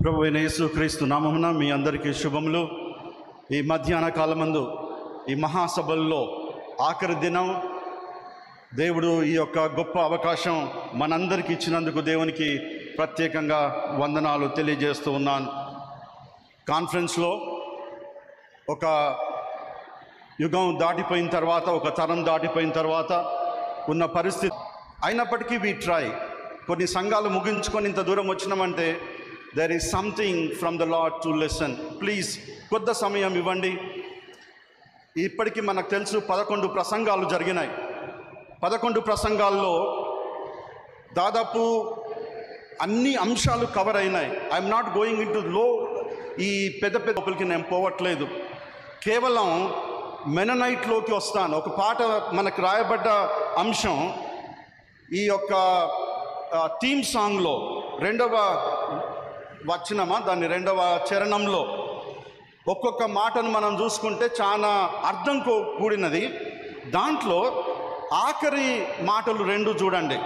ప్రభు అయిన యేసుక్రీస్తు నామమున మీ అందరికీ శుభములు. ఈ మధ్యాహ్న కాలమందు ఈ మహాసభల్లో ఆఖరి దినం దేవుడు ఈ యొక్క గొప్ప అవకాశం మనందరికీ ఇచ్చినందుకు దేవునికి ప్రత్యేకంగా వందనాలు తెలియజేస్తూ ఉన్నాను. కాన్ఫరెన్స్లో ఒక యుగం దాటిపోయిన తర్వాత, ఒక తరం దాటిపోయిన తర్వాత ఉన్న పరిస్థితి అయినప్పటికీ వి ట్రై. కొన్ని సంఘాలు ముగించుకొని ఇంత దూరం వచ్చినామంటే there is something from the Lord to listen. Please కొద్ది సమయం ఇవ్వండి. ఇప్పటికీ మనకు తెలుసు 11 ప్రసంగాలు జరిగినాయి. 11 ప్రసంగాల్లో దాదాపు అన్ని అంశాలు కవర్ అయినాయి. I'm not going in to ఈ పెద్ద లోపలికి నేను పోవట్లేదు. కేవలం మెననైట్లోకి వస్తాను. ఒక పాట మనకు రాయబడ్డ అంశం ఈ యొక్క థీమ్ సాంగ్లో 2వ వచనమా దాని 2వ చరణంలో ఒక్కొక్క మాటను మనం చూసుకుంటే చాలా అర్థం కూడినది. దాంట్లో ఆఖరి మాటలు 2 చూడండి.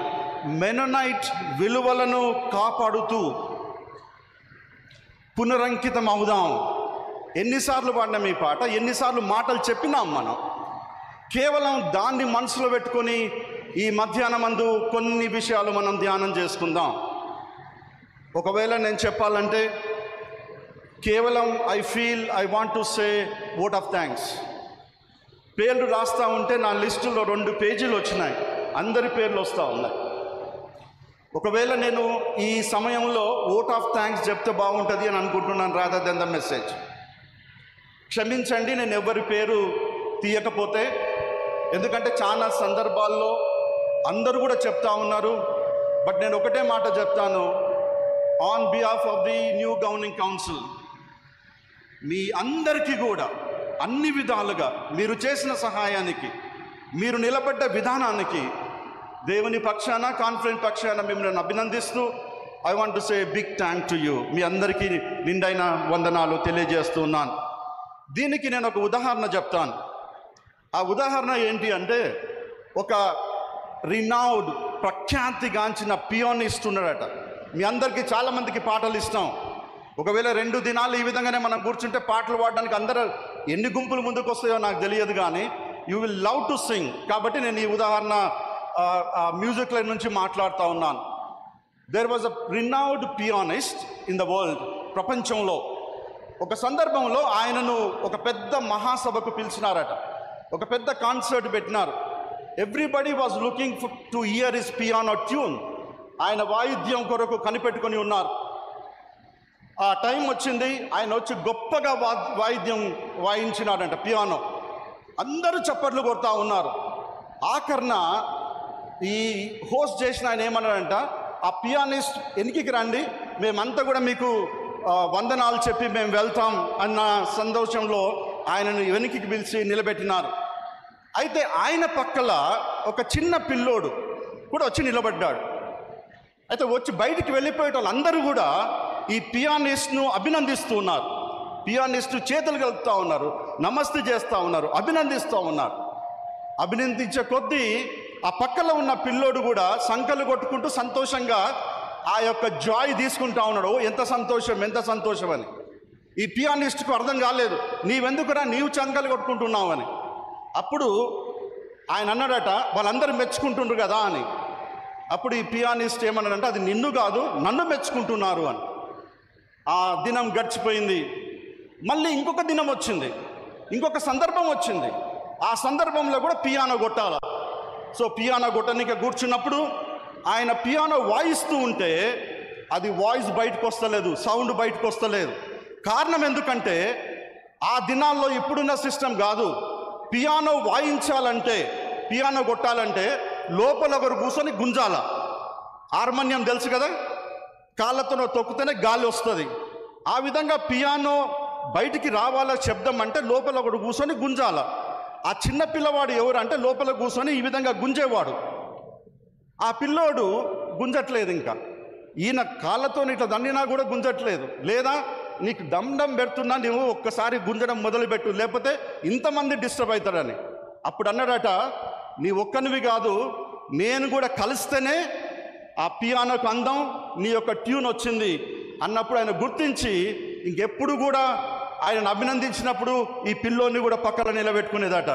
మెననైట్ విలువలను కాపాడుతూ పునరంకితం అవుదాం. ఎన్నిసార్లు పాడినాం ఈ పాట, ఎన్నిసార్లు మాటలు చెప్పినాం మనం. కేవలం దాన్ని మనసులో పెట్టుకొని ఈ మధ్యాహ్నమందు కొన్ని విషయాలు మనం ధ్యానం చేసుకుందాం. ఒకవేళ నేను చెప్పాలంటే కేవలం I want to say vote of thanks. పేర్లు రాస్తూ ఉంటే నా లిస్టులో 2 పేజీలు వచ్చినాయి. అందరి పేర్లు వస్తూ ఉన్నాయి. ఒకవేళ నేను ఈ సమయంలో వోట్ ఆఫ్ థ్యాంక్స్ చెప్తే బాగుంటుంది అని అనుకుంటున్నాను, రాదర్ దెన్ ద మెసేజ్. క్షమించండి నేను ఎవరి పేరు తీయకపోతే, ఎందుకంటే చాలా సందర్భాల్లో అందరూ కూడా చెప్తా ఉన్నారు. బట్ నేను ఒకటే మాట చెప్తాను, on behalf of the new governing council, మీ అందరికీ కూడా అన్ని విధాలుగా మీరు చేసిన సహాయానికి, మీరు నిలబడ్డ విధానానికి దేవుని పక్షాన, కాన్ఫరెన్స్ పక్షాన మిమ్మల్ని అభినందిస్తూ I want to say big thank to you. మీ అందరికీ నిండైన వందనాలు తెలియజేస్తున్నాను. దీనికి నేను ఒక ఉదాహరణ చెప్తాను. ఆ ఉదాహరణ ఏంటి అంటే, ఒక రినౌడ్ ప్రఖ్యాతిగాంచిన పియానిస్ట్ ఉన్నాడట. మీ అందరికీ చాలామందికి పాటలు ఇష్టం. ఒకవేళ 2 దినాలు ఈ విధంగానే మనం కూర్చుంటే పాటలు పాడడానికి అందరూ ఎన్ని గుంపులు ముందుకు వస్తాయో నాకు తెలియదు, కానీ you will love to sing. కాబట్టి నేను ఈ ఉదాహరణ మ్యూజిక్ లైన్ నుంచి మాట్లాడుతూ ఉన్నాను. There was a renowned pianist in the world. ప్రపంచంలో ఒక సందర్భంలో ఆయనను ఒక పెద్ద మహాసభకు పిలిచినారట. ఒక పెద్ద కాన్సర్ట్ పెట్టినారు. Everybody was looking to hear his piano tune. ఆయన వాయిద్యం కొరకు కనిపెట్టుకొని ఉన్నారు. ఆ టైం వచ్చింది, ఆయన వచ్చి గొప్పగా వాయిద్యం వాయించినాడంట, పియానో. అందరూ చప్పట్లు కొడతా ఉన్నారు. ఆఖరణ ఈ హోస్ట్ చేసిన ఆయన ఏమన్నాడంట, ఆ పియానిస్ట్ వెనక్కి రండి, మేమంతా కూడా మీకు వందనాలు చెప్పి మేము వెళ్తాం అన్న సంతోషంలో ఆయనను వెనక్కి పిలిచి నిలబెట్టినారు. అయితే ఆయన పక్కల ఒక చిన్న పిల్లోడు కూడా వచ్చి నిలబడ్డాడు. అయితే వచ్చి బయటికి వెళ్ళిపోయే వాళ్ళందరూ కూడా ఈ పియానిస్ట్ను అభినందిస్తూ ఉన్నారు. పియానిస్టు చేతులు కలుపుతూ ఉన్నారు, నమస్తే చేస్తూ ఉన్నారు, అభినందిస్తూ ఉన్నారు. అభినందించే కొద్దీ ఆ పక్కలో ఉన్న పిల్లోడు కూడా సంకలు కొట్టుకుంటూ సంతోషంగా ఆ యొక్క జాయ్ తీసుకుంటా ఉన్నాడు. ఎంత సంతోషం, ఎంత సంతోషం అని. ఈ పియానిస్ట్కు అర్థం కాలేదు, నీవెందుకురా నీవు సంకలు కొట్టుకుంటున్నావు అని. అప్పుడు ఆయన అన్నాడట, వాళ్ళందరూ మెచ్చుకుంటుండ్రు కదా అని. అప్పుడు ఈ పియానిస్ట్ ఏమన్నాడంటే, అది నిన్ను కాదు నన్ను మెచ్చుకుంటున్నారు అని. ఆ దినం గడిచిపోయింది. మళ్ళీ ఇంకొక దినం వచ్చింది, ఇంకొక సందర్భం వచ్చింది. ఆ సందర్భంలో కూడా పియానో కొట్టాల. సో పియానో కొట్టడానికి కూర్చున్నప్పుడు ఆయన పియానో వాయిస్తూ ఉంటే అది వాయిస్ బయటకు వస్తలేదు, సౌండ్ బయటకు వస్తలేదు. కారణం ఎందుకంటే ఆ దినాల్లో ఇప్పుడున్న సిస్టమ్ కాదు. పియానో వాయించాలంటే, పియానో కొట్టాలంటే లోపల ఒకరు కూర్చొని గుంజాల. హార్మోనియం తెలుసు కదా, కాళ్ళతో తొక్కితేనే గాలి వస్తుంది. ఆ విధంగా పియానో బయటికి రావాల శబ్దం అంటే లోపల ఒకడు కూర్చొని గుంజాల. ఆ చిన్న పిల్లవాడు ఎవరు అంటే లోపల కూర్చొని ఈ విధంగా గుంజేవాడు. ఆ పిల్లోడు గుంజట్లేదు. ఇంకా ఈయన కాళ్ళతో ఇట్లా దండినా కూడా గుంజట్లేదు. లేదా నీకు దండం పెడుతున్నా, నువ్వు ఒక్కసారి గుంజడం మొదలుపెట్టు, లేకపోతే ఇంతమంది డిస్టర్బ్ అవుతారని. అప్పుడు అన్నాడట, నీ ఒక్కనివి కాదు, నేను కూడా కలిస్తేనే ఆ పియానోకు అందం, నీ యొక్క ట్యూన్ వచ్చింది. అన్నప్పుడు ఆయన గుర్తించి ఇంకెప్పుడు కూడా ఆయనను అభినందించినప్పుడు ఈ పిల్లోని కూడా పక్కన నిలబెట్టుకునేదట.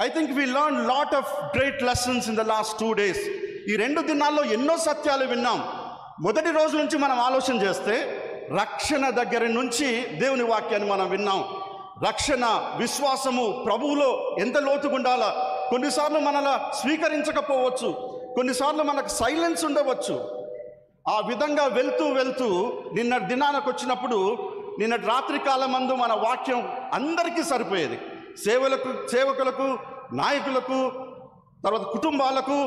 I think we learn lot of great lessons in the last 2 days. ఈ 2 దినాల్లో ఎన్నో సత్యాలు విన్నాం. మొదటి రోజు నుంచి మనం ఆలోచన చేస్తే రక్షణ దగ్గర నుంచి దేవుని వాక్యాన్ని మనం విన్నాం. రక్షణ, విశ్వాసము ప్రభువులో ఎంత లోతుగా ఉండాలా. కొన్నిసార్లు మనలా స్వీకరించకపోవచ్చు, కొన్నిసార్లు మనకు సైలెన్స్ ఉండవచ్చు. ఆ విధంగా వెళ్తూ వెళ్తూ నిన్నటి దినానికి వచ్చినప్పుడు, నిన్నటి రాత్రి కాలమందు మన వాక్యం అందరికీ సరిపోయేది. సేవకులకు, నాయకులకు, తర్వాత కుటుంబాలకు,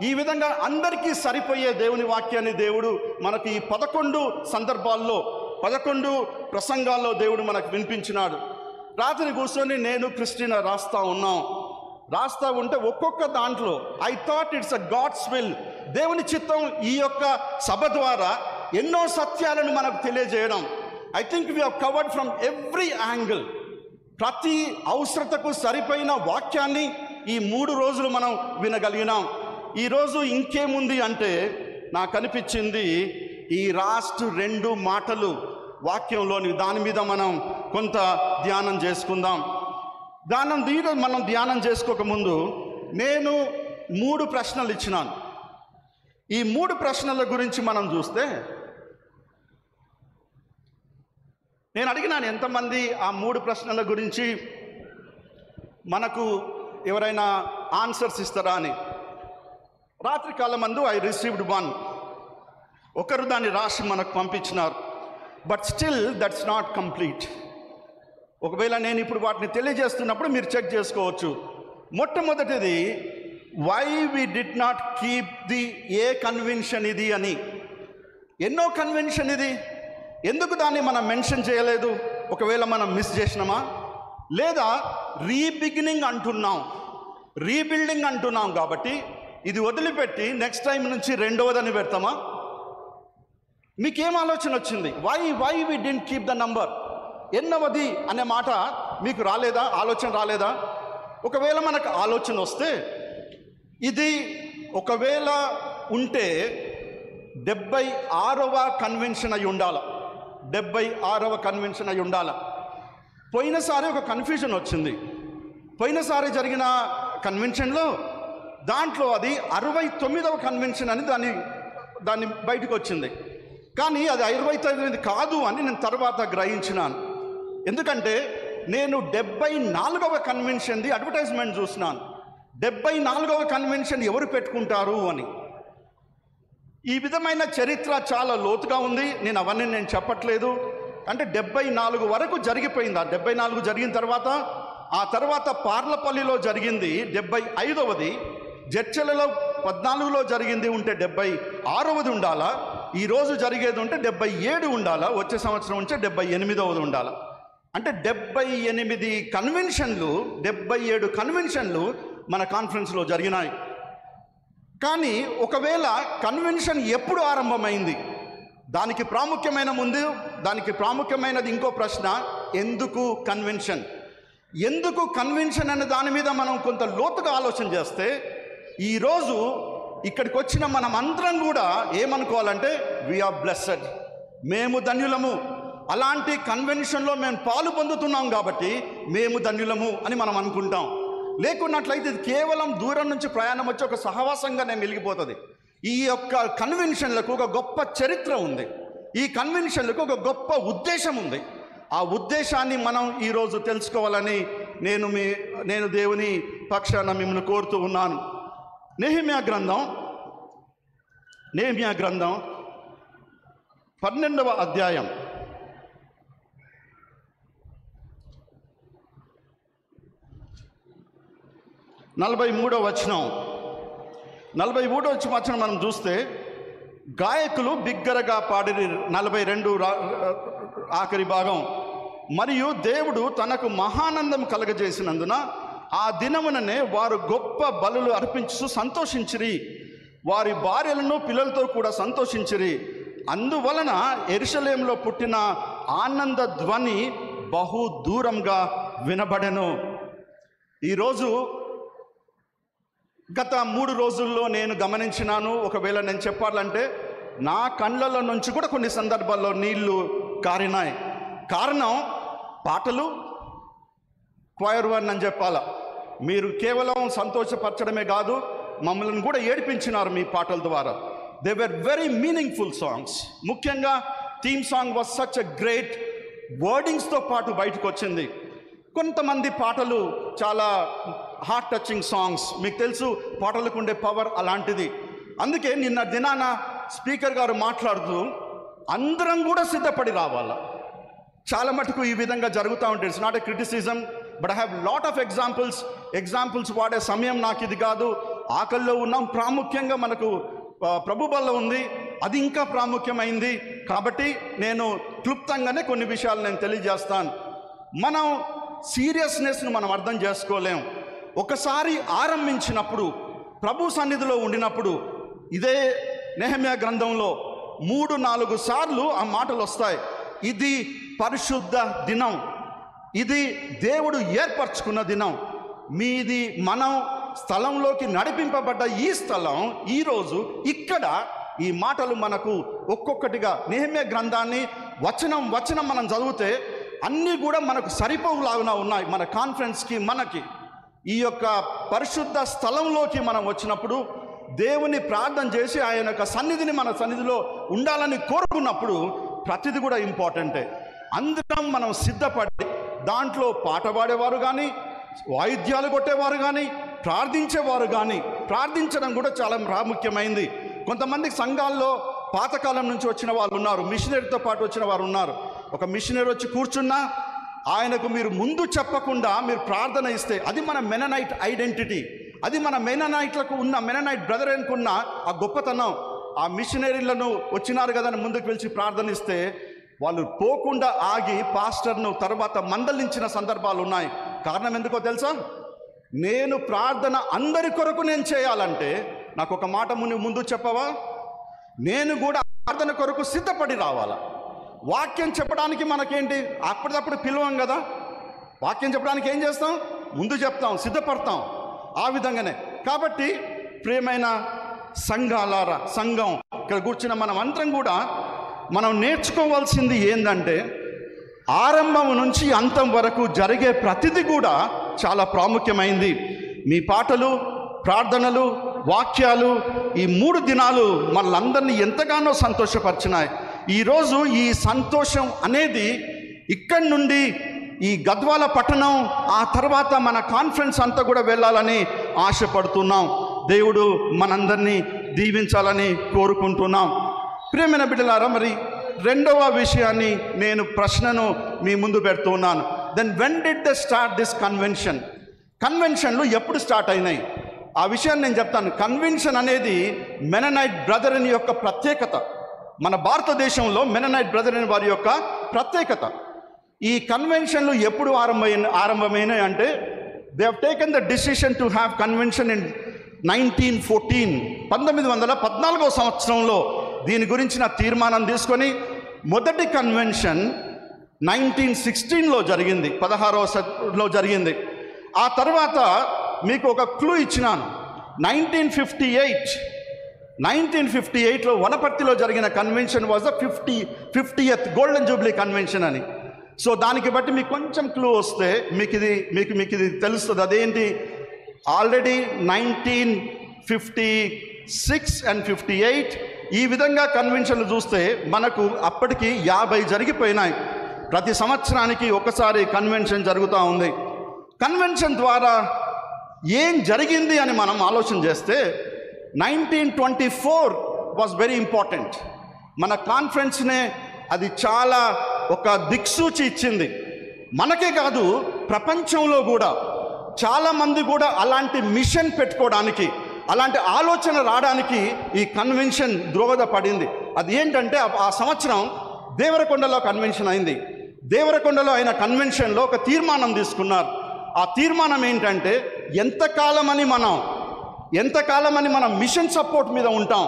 ఈ విధంగా అందరికీ సరిపోయే దేవుని వాక్యాన్ని దేవుడు మనకి ఈ 11 సందర్భాల్లో 11 ప్రసంగాల్లో దేవుడు మనకు వినిపించినాడు. రాత్రి కూర్చొని నేను క్రిస్టినా రాస్తా ఉంటే ఒక్కొక్క దాంట్లో I thought it's a God's will, దేవుని చిత్తం ఈ యొక్క సభ ద్వారా ఎన్నో సత్యాలను మనకు తెలియజేయడం. I think we have covered from every angle. ప్రతి అవసరతకు సరిపోయిన వాక్యాన్ని ఈ 3 రోజులు మనం వినగలిగినాం. ఈరోజు ఇంకేముంది అంటే నాకు అనిపించింది ఈ లాస్ట్ 2 మాటలు వాక్యంలోని దాని మీద మనం కొంత ధ్యానం చేసుకుందాం. మనం ధ్యానం చేసుకోకముందు నేను 3 ప్రశ్నలు ఇచ్చినాను. ఈ 3 ప్రశ్నల గురించి మనం చూస్తే నేను అడిగినాను ఎంతమంది ఆ 3 ప్రశ్నల గురించి మనకు ఎవరైనా ఆన్సర్స్ ఇస్తారా అని. రాత్రి కాలమందు ఐ రిసీవ్డ్ 1. ఒకరు దాన్ని రాసి మనకు పంపించినారు. But still that's not complete. ఒకవేళ నేను ఇప్పుడు వాటిని తెలియజేస్తున్నప్పుడు మీరు చెక్ చేసుకోవచ్చు. మొట్టమొదటిది, why we did not keep the a convention ఇది అని. ఎన్నో కన్వెన్షన్ ఇది, ఎందుకు దాన్ని మనం మెన్షన్ చేయలేదు? ఒకవేళ మనం మిస్ చేసినామా? లేదా రీబిగినింగ్ అంటున్నాం, రీబిల్డింగ్ అంటున్నాం కాబట్టి ఇది వదిలిపెట్టి నెక్స్ట్ టైం నుంచి 2వదని పెడతామా? మీకేం ఆలోచన వచ్చింది? Why we didn't keep the number? ఎన్నవది అనే మాట మీకు రాలేదా? ఆలోచన రాలేదా? ఒకవేళ మనకు ఆలోచన వస్తే, ఇది ఒకవేళ ఉంటే 76వ కన్వెన్షన్ అయి ఉండాలి. 76వ కన్వెన్షన్ అయి ఉండాలి. పోయినసారి ఒక కన్ఫ్యూజన్ వచ్చింది. పోయినసారి జరిగిన కన్వెన్షన్లో దాంట్లో అది 69వ కన్వెన్షన్ అని దాన్ని బయటకు వచ్చింది. కానీ అది 69 కాదు అని నేను తర్వాత గ్రహించినాను. ఎందుకంటే నేను 74వ కన్వెన్షన్ది అడ్వర్టైజ్మెంట్ చూసినాను. 74వ కన్వెన్షన్ ఎవరు పెట్టుకుంటారు అని. ఈ విధమైన చరిత్ర చాలా లోతుగా ఉంది. అవన్నీ చెప్పట్లేదు. అంటే 74 వరకు జరిగిపోయింది. ఆ 74 జరిగిన తర్వాత, ఆ తర్వాత పార్లపల్లిలో జరిగింది 75వది, జడ్చలలో 14లో జరిగింది ఉంటే 76వది ఉండాలా, ఈరోజు జరిగేది ఉంటే 77 ఉండాలా, వచ్చే సంవత్సరం ఉంటే 78వది ఉండాలా. అంటే 78 కన్వెన్షన్లు, 77 కన్వెన్షన్లు మన కాన్ఫరెన్స్లో జరిగినాయి. కానీ ఒకవేళ కన్వెన్షన్ ఎప్పుడు ఆరంభమైంది? దానికి ప్రాముఖ్యమైనది ఇంకో ప్రశ్న, ఎందుకు కన్వెన్షన్? ఎందుకు కన్వెన్షన్ అనే దాని మీద మనం కొంత లోతుగా ఆలోచన చేస్తే, ఈరోజు ఇక్కడికి వచ్చిన మనం అందరం కూడా ఏమనుకోవాలంటే, వీఆర్ బ్లెస్సెడ్, మేము ధన్యులము. అలాంటి కన్వెన్షన్లో మేము పాలు పొందుతున్నాం కాబట్టి మేము ధన్యులము అని మనం అనుకుంటాం. లేకున్నట్లయితే ఇది కేవలం దూరం నుంచి ప్రయాణం వచ్చి ఒక సహవాసంగానే మిగిలిపోతుంది. ఈ యొక్క కన్వెన్షన్లకు ఒక గొప్ప చరిత్ర ఉంది. ఈ కన్వెన్షన్లకు ఒక గొప్ప ఉద్దేశం ఉంది. ఆ ఉద్దేశాన్ని మనం ఈరోజు తెలుసుకోవాలని నేను దేవుని పక్షాన మిమ్మల్ని కోరుతూ ఉన్నాను. నెహెమ్యా గ్రంథం 12వ అధ్యాయం 43వ వచనం. 43వ వచనం మనం చూస్తే, గాయకులు బిగ్గరగా పాడిరి. 42 ఆఖరి భాగం. మరియు దేవుడు తనకు మహానందం కలగజేసినందున ఆ దినముననే వారు గొప్ప బలులు అర్పించు సంతోషించిరి, వారి భార్యలను పిల్లలతో కూడా సంతోషించిరి. అందువలన యెరూషలేములో పుట్టిన ఆనంద ధ్వని బహు దూరంగా వినబడెను. ఈరోజు గత 3 రోజుల్లో నేను గమనించినాను, ఒకవేళ నేను చెప్పాలంటే నా కళ్ళలో నుంచి కూడా కొన్ని సందర్భాల్లో నీళ్లు కారినాయి. కారణం పాటలు, క్వైర్ వన్ అని చెప్పాలా. మీరు కేవలం సంతోషపరచడమే కాదు, మమ్మల్ని కూడా ఏడిపించినారు మీ పాటల ద్వారా. They were very meaningful songs. ముఖ్యంగా theme song was such a great, వర్డింగ్స్తో పాటు బయటకు వచ్చింది. కొంతమంది పాటలు చాలా హార్ట్ టచింగ్ సాంగ్స్, మీకు తెలుసు పాటలకు ఉండే పవర్ అలాంటిది. అందుకే నిన్న దినాన స్పీకర్ గారు మాట్లాడుతూ అందరం కూడా సిద్ధపడి రావాలా. చాలా మటుకు ఈ విధంగా జరుగుతూ ఉంటుంది. It's not a criticism, but I have lot of examples వాడే సమయం నాకు ఇది కాదు. ఆకల్లో ఉన్నాం, ప్రాముఖ్యంగా మనకు ప్రభు బల్ల ఉంది, అది ఇంకా ప్రాముఖ్యమైంది. కాబట్టి నేను క్లుప్తంగానే కొన్ని విషయాలు నేను తెలియజేస్తాను. మనం సీరియస్నెస్ను మనం అర్థం చేసుకోలేం. ఒకసారి ఆరంభించినప్పుడు, ప్రభు సన్నిధిలో ఉండినప్పుడు, ఇదే నెహెమ్యా గ్రంథంలో 3-4 సార్లు ఆ మాటలు వస్తాయి. ఇది పరిశుద్ధ దినం, ఇది దేవుడు ఏర్పరచుకున్న దినం, మీది మనం స్థలంలోకి నడిపింపబడ్డ ఈ స్థలం, ఈరోజు ఇక్కడ ఈ మాటలు మనకు ఒక్కొక్కటిగా నెహెమ్యా గ్రంథాన్ని వచనం మనం చదివితే అన్నీ కూడా మనకు సరిపోలాగునా ఉన్నాయి. మన కాన్ఫరెన్స్కి, మనకి ఈ యొక్క పరిశుద్ధ స్థలంలోకి మనం వచ్చినప్పుడు, దేవుని ప్రార్థన చేసి ఆయన యొక్క సన్నిధిని మన సన్నిధిలో ఉండాలని కోరుకున్నప్పుడు ప్రతిది కూడా ఇంపార్టెంటే. అందరం మనం సిద్ధపడి దాంట్లో పాట పాడేవారు కానీ, వాయిద్యాలు కొట్టేవారు కానీ, ప్రార్థించేవారు కానీ, ప్రార్థించడం కూడా చాలా ప్రాముఖ్యమైంది. కొంతమంది సంఘాల్లో పాతకాలం నుంచి వచ్చిన వాళ్ళు ఉన్నారు, మిషనరీతో పాటు వచ్చిన వారు ఉన్నారు. ఒక మిషనరీ వచ్చి కూర్చున్నా ఆయనకు మీరు ముందు చెప్పకుండా మీరు ప్రార్థన ఇస్తే, అది మన మెననైట్ ఐడెంటిటీ, అది మన మెననైట్లకు ఉన్న, మెననైట్ బ్రదర్కి ఉన్న ఆ గొప్పతనం. ఆ మిషనరీలను వచ్చినారు కదా అని ముందుకు పిలిచి ప్రార్థనిస్తే వాళ్ళు పోకుండా ఆగి పాస్టర్ను తర్వాత మందలించిన సందర్భాలు ఉన్నాయి. కారణం ఎందుకో తెలుసా? నేను ప్రార్థన అందరి కొరకు నేను చేయాలంటే నాకు ఒక మాట ముందు చెప్పవా? నేను కూడా ప్రార్థన కొరకు సిద్ధపడి రావాలా. వాక్యం చెప్పడానికి మనకేంటి, అప్పటికప్పుడు పిలవం కదా. వాక్యం చెప్పడానికి ఏం చేస్తాం? ముందు చెప్తాం, సిద్ధపడతాం. ఆ విధంగానే. కాబట్టి ప్రియమైన సంఘం ఇక్కడ కూర్చున్న మనం అందరం కూడా మనం నేర్చుకోవాల్సింది ఏంటంటే, ఆరంభం నుంచి అంతం వరకు జరిగే ప్రతిదీ కూడా చాలా ప్రాముఖ్యమైంది. మీ పాటలు, ప్రార్థనలు, వాక్యాలు, ఈ 3 దినాలు మనలందరినీ ఎంతగానో సంతోషపరిచినాయి. ఈరోజు ఈ సంతోషం అనేది ఇక్కడి నుండి ఈ గద్వాల పట్టణం, ఆ తర్వాత మన కాన్ఫరెన్స్ అంతా కూడా వెళ్ళాలని ఆశపడుతున్నాం. దేవుడు మనందరినీ దీవించాలని కోరుకుంటున్నాం. ప్రియమైన బిడ్డలారా, మరి రెండవ విషయాన్ని నేను ప్రశ్నను మీ ముందు పెడుతున్నాను. Then when did they start this convention? కన్వెన్షన్లు ఎప్పుడు స్టార్ట్ అయినాయి? ఆ విషయాన్ని నేను చెప్తాను. కన్వెన్షన్ అనేది మెననైట్ బ్రదర్ని యొక్క ప్రత్యేకత. మన భారతదేశంలో మెననైట్ బ్రదర్ని వారి యొక్క ప్రత్యేకత. ఈ కన్వెన్షన్లు ఎప్పుడు ఆరంభమైనాయి అంటే, they have taken the decision to have convention in 1914. 1914వ సంవత్సరంలో దీని గురించిన తీర్మానం తీసుకొని మొదటి కన్వెన్షన్ 1916లో జరిగింది, 16లో జరిగింది. ఆ తర్వాత మీకు ఒక క్లూ ఇచ్చినాను. 1958లో వనపర్తిలో జరిగిన convention was the 50th golden Jubilee convention అని. సో దానికి బట్టి మీకు కొంచెం క్లూ వస్తే మీకు ఇది తెలుస్తుంది. అదేంటి? ఆల్రెడీ 1956 and 58 ఈ విధంగా కన్వెన్షన్లు చూస్తే మనకు అప్పటికి 50 జరిగిపోయినాయి. ప్రతి సంవత్సరానికి ఒకసారి కన్వెన్షన్ జరుగుతూ ఉంది. కన్వెన్షన్ ద్వారా ఏం జరిగింది అని మనం ఆలోచన చేస్తే 1924 వాజ్ వెరీ ఇంపార్టెంట్. మన కాన్ఫరెన్స్నే అది చాలా ఒక దిక్సూచి ఇచ్చింది. మనకే కాదు, ప్రపంచంలో కూడా చాలామంది కూడా అలాంటి మిషన్ పెట్టుకోవడానికి, అలాంటి ఆలోచన రావడానికి ఈ కన్వెన్షన్ దోహదపడింది. అది ఏంటంటే, ఆ సంవత్సరం దేవరకొండలో కన్వెన్షన్ అయింది. దేవరకొండలో అయిన కన్వెన్షన్లో ఒక తీర్మానం తీసుకున్నారు. ఆ తీర్మానం ఏంటంటే, ఎంతకాలమని మనం మిషన్ సపోర్ట్ మీద ఉంటాం,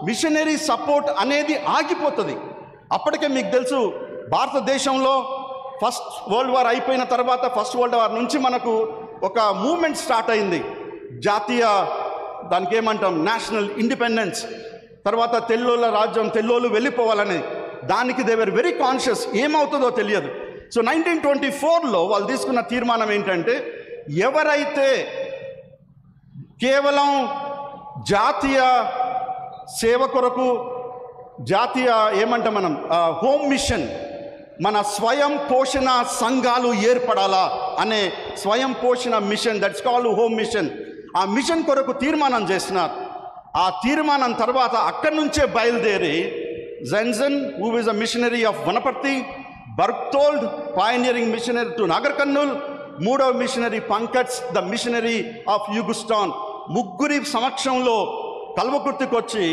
మిషనరీ సపోర్ట్ అనేది ఆగిపోతుంది. అప్పటికే మీకు తెలుసు, భారతదేశంలో ఫస్ట్ వరల్డ్ వార్ అయిపోయిన తర్వాత, ఫస్ట్ వరల్డ్ వార్ నుంచి మనకు ఒక మూమెంట్ స్టార్ట్ అయింది. జాతీయ, దానికి ఏమంటాం, నేషనల్ ఇండిపెండెన్స్. తర్వాత తెల్లోళ్ళ రాజ్యం, తెల్లోళ్ళు వెళ్ళిపోవాలని, దానికి దే వర్ వెరీ కాన్షియస్, ఏమవుతుందో తెలియదు. సో 1924లో వాళ్ళు తీసుకున్న తీర్మానం ఏంటంటే, ఎవరైతే కేవలం జాతీయ సేవ కొరకు, జాతీయ ఏమంటాం మనం, హోమ్ మిషన్, మన స్వయం పోషణ సంఘాలు ఏర్పడాలా అనే స్వయం పోషణ mission, that's called home mission, ఆ మిషన్ కొరకు తీర్మానం చేస్తున్నారు. ఆ తీర్మానం తర్వాత అక్కడి నుంచే బయలుదేరి Jensen, who is a missionary of Wanaparthy, Berchtold pioneering missionary to Nagar Kurnool, మూడవ మిషనరీ పంకట్స్, ద మిషనరీ ఆఫ్ యూగుస్టాన్, ముగ్గురి సమక్షంలో కల్వకుర్తికి వచ్చి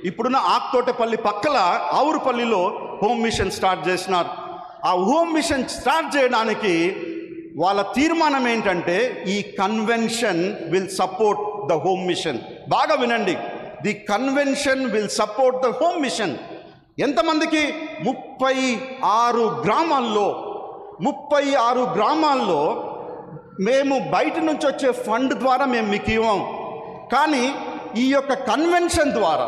ఇప్పుడున్న ఆక్తోటపల్లి పక్కల ఆవురుపల్లిలో హోమ్ మిషన్ స్టార్ట్ చేసినారు. ఆ హోమ్ మిషన్ స్టార్ట్ చేయడానికి వాళ్ళ తీర్మానం ఏంటంటే, ఈ convention will support the home mission. బాగా వినండి, the convention will support the home mission. ఎంతమందికి? 36 గ్రామాల్లో, 36 గ్రామాల్లో మేము బయట నుంచి వచ్చే ఫండ్ ద్వారా మేము మీకు ఇవ్వం, కానీ ఈ యొక్క కన్వెన్షన్ ద్వారా,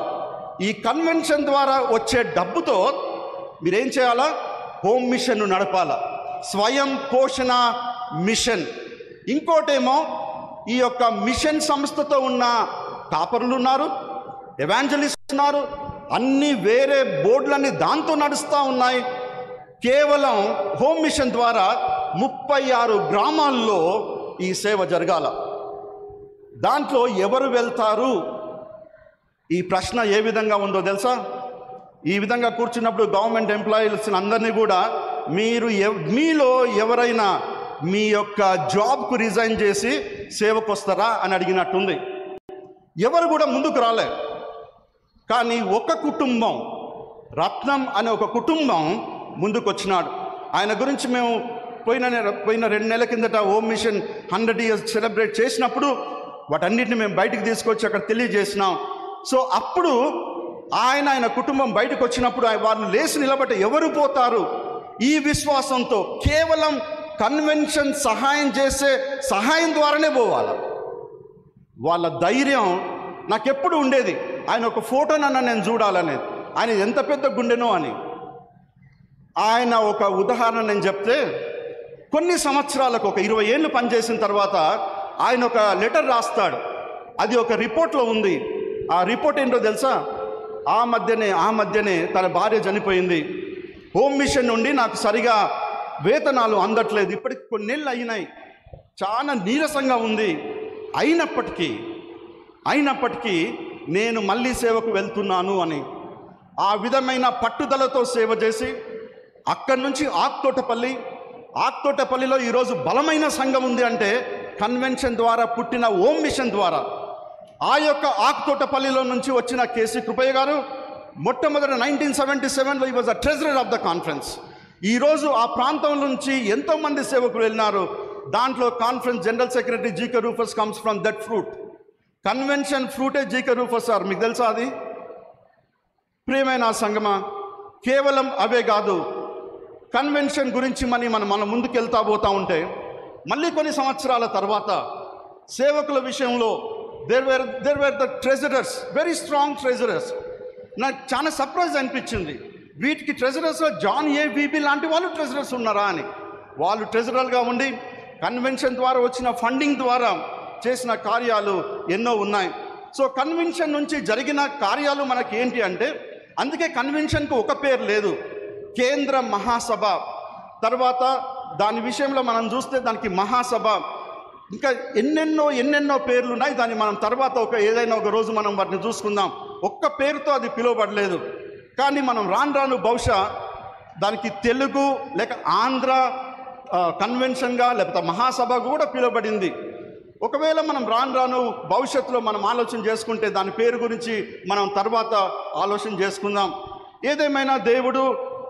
ఈ కన్వెన్షన్ ద్వారా వచ్చే డబ్బుతో మీరేం చేయాలా? హోమ్ మిషన్ను నడపాలా, స్వయం పోషణ మిషన్. ఇంకోటేమో ఈ యొక్క మిషన్ సంస్థతో ఉన్న కాపరులు ఉన్నారు, ఎవాంజలిస్ట్ ఉన్నారు, అన్ని వేరే బోర్డులన్నీ దాంతో నడుస్తూ ఉన్నాయి. కేవలం హోమ్ మిషన్ ద్వారా 36 గ్రామాల్లో ఈ సేవ జరగాల. దాంట్లో ఎవరు వెళ్తారు? ఈ ప్రశ్న ఏ విధంగా ఉందో తెలుసా? ఈ విధంగా కూర్చున్నప్పుడు గవర్నమెంట్ ఎంప్లాయీస్ అందరినీ కూడా, మీలో ఎవరైనా మీ యొక్క జాబ్కు రిజైన్ చేసి సేవకు వస్తారా అని అడిగినట్టుంది. ఎవరు కూడా ముందుకు రాలే. కానీ ఒక కుటుంబం, రత్నం అనే ఒక కుటుంబం ముందుకు వచ్చినాడు. ఆయన గురించి మేము పోయిన 2 నెలల కిందట హోమ్ మిషన్ 100 years సెలబ్రేట్ చేసినప్పుడు వాటన్నిటిని మేము బయటికి తీసుకొచ్చి అక్కడ తెలియజేసినాం. సో అప్పుడు ఆయన కుటుంబం బయటకు వచ్చినప్పుడు వాళ్ళు లేచి నిలబట్టి ఎవరు పోతారు? ఈ విశ్వాసంతో కేవలం కన్వెన్షన్ సహాయం చేసే సహాయం ద్వారానే పోవాలి. వాళ్ళ ధైర్యం నాకెప్పుడు ఉండేది. ఆయన ఒక ఫోటోనన్నా నేను చూడాలనేది, ఆయన ఎంత పెద్ద గుండెనో అని. ఆయన ఒక ఉదాహరణ నేను చెప్తే, కొన్ని సంవత్సరాలకు, ఒక 20 ఏళ్ళు పనిచేసిన తర్వాత ఆయన ఒక లెటర్ రాస్తాడు. అది ఒక రిపోర్ట్లో ఉంది. ఆ రిపోర్ట్ ఏంటో తెలుసా? ఆ మధ్యనే తన భార్య చనిపోయింది. హోమ్ మిషన్ నుండి నాకు సరిగా వేతనాలు అందట్లేదు, ఇప్పటికి కొన్ని నెలలు అయినాయి, చాలా నీరసంగా ఉంది, అయినప్పటికీ నేను మళ్ళీ సేవకు వెళ్తున్నాను అని ఆ విధమైన పట్టుదలతో సేవ చేసి అక్కడి నుంచి ఆక్తోటపల్లిలో ఈరోజు బలమైన సంఘం ఉంది అంటే కన్వెన్షన్ ద్వారా పుట్టిన హోమ్ మిషన్ ద్వారా. ఆ యొక్క ఆక్తోటపల్లిలో నుంచి వచ్చిన కేసీ కృపయ్య గారు మొట్టమొదటి 1977లో ఈ was the treasurer of the conference. ఈరోజు ఆ ప్రాంతం నుంచి ఎంతోమంది సేవకులు వెళ్ళినారు. దాంట్లో conference general secretary GK Rufus comes from that fruit. Convention ఫ్రూటే జీకే రూఫస్ సార్, మీకు తెలుసా అది? ప్రియమైన సంగమా, కేవలం అవే కాదు, కన్వెన్షన్ గురించి మనం ముందుకు వెళ్తా పోతూ ఉంటే మళ్ళీ కొన్ని సంవత్సరాల తర్వాత సేవకుల విషయంలో there were the treasurers, very strong treasurers. నాకు చాలా సర్ప్రైజ్ అనిపించింది, వీటికి ట్రెజరర్స్లో జాన్ ఏబీబీ లాంటి వాళ్ళు ట్రెజరర్స్ ఉన్నారా అని. వాళ్ళు ట్రెజరర్గా ఉండి కన్వెన్షన్ ద్వారా వచ్చిన ఫండింగ్ ద్వారా చేసిన కార్యాలు ఎన్నో ఉన్నాయి. సో కన్వెన్షన్ నుంచి జరిగిన కార్యాలు మనకి ఏంటి అంటే, అందుకే కన్వెన్షన్కు ఒక పేరు లేదు, కేంద్ర మహాసభ. తర్వాత దాని విషయంలో మనం చూస్తే దానికి మహాసభ, ఇంకా ఎన్నెన్నో పేర్లు ఉన్నాయి. దాన్ని మనం తర్వాత ఏదైనా ఒక రోజు మనం వాటిని చూసుకుందాం. ఒక్క పేరుతో అది పిలువబడలేదు, కానీ మనం రాను బహుశా దానికి తెలుగు లేక ఆంధ్ర కన్వెన్షన్గా లేకపోతే మహాసభ కూడా పిలువబడింది. ఒకవేళ మనం రాను భవిష్యత్తులో మనం ఆలోచన చేసుకుంటే దాని పేరు గురించి మనం తర్వాత ఆలోచన చేసుకుందాం. ఏదేమైనా దేవుడు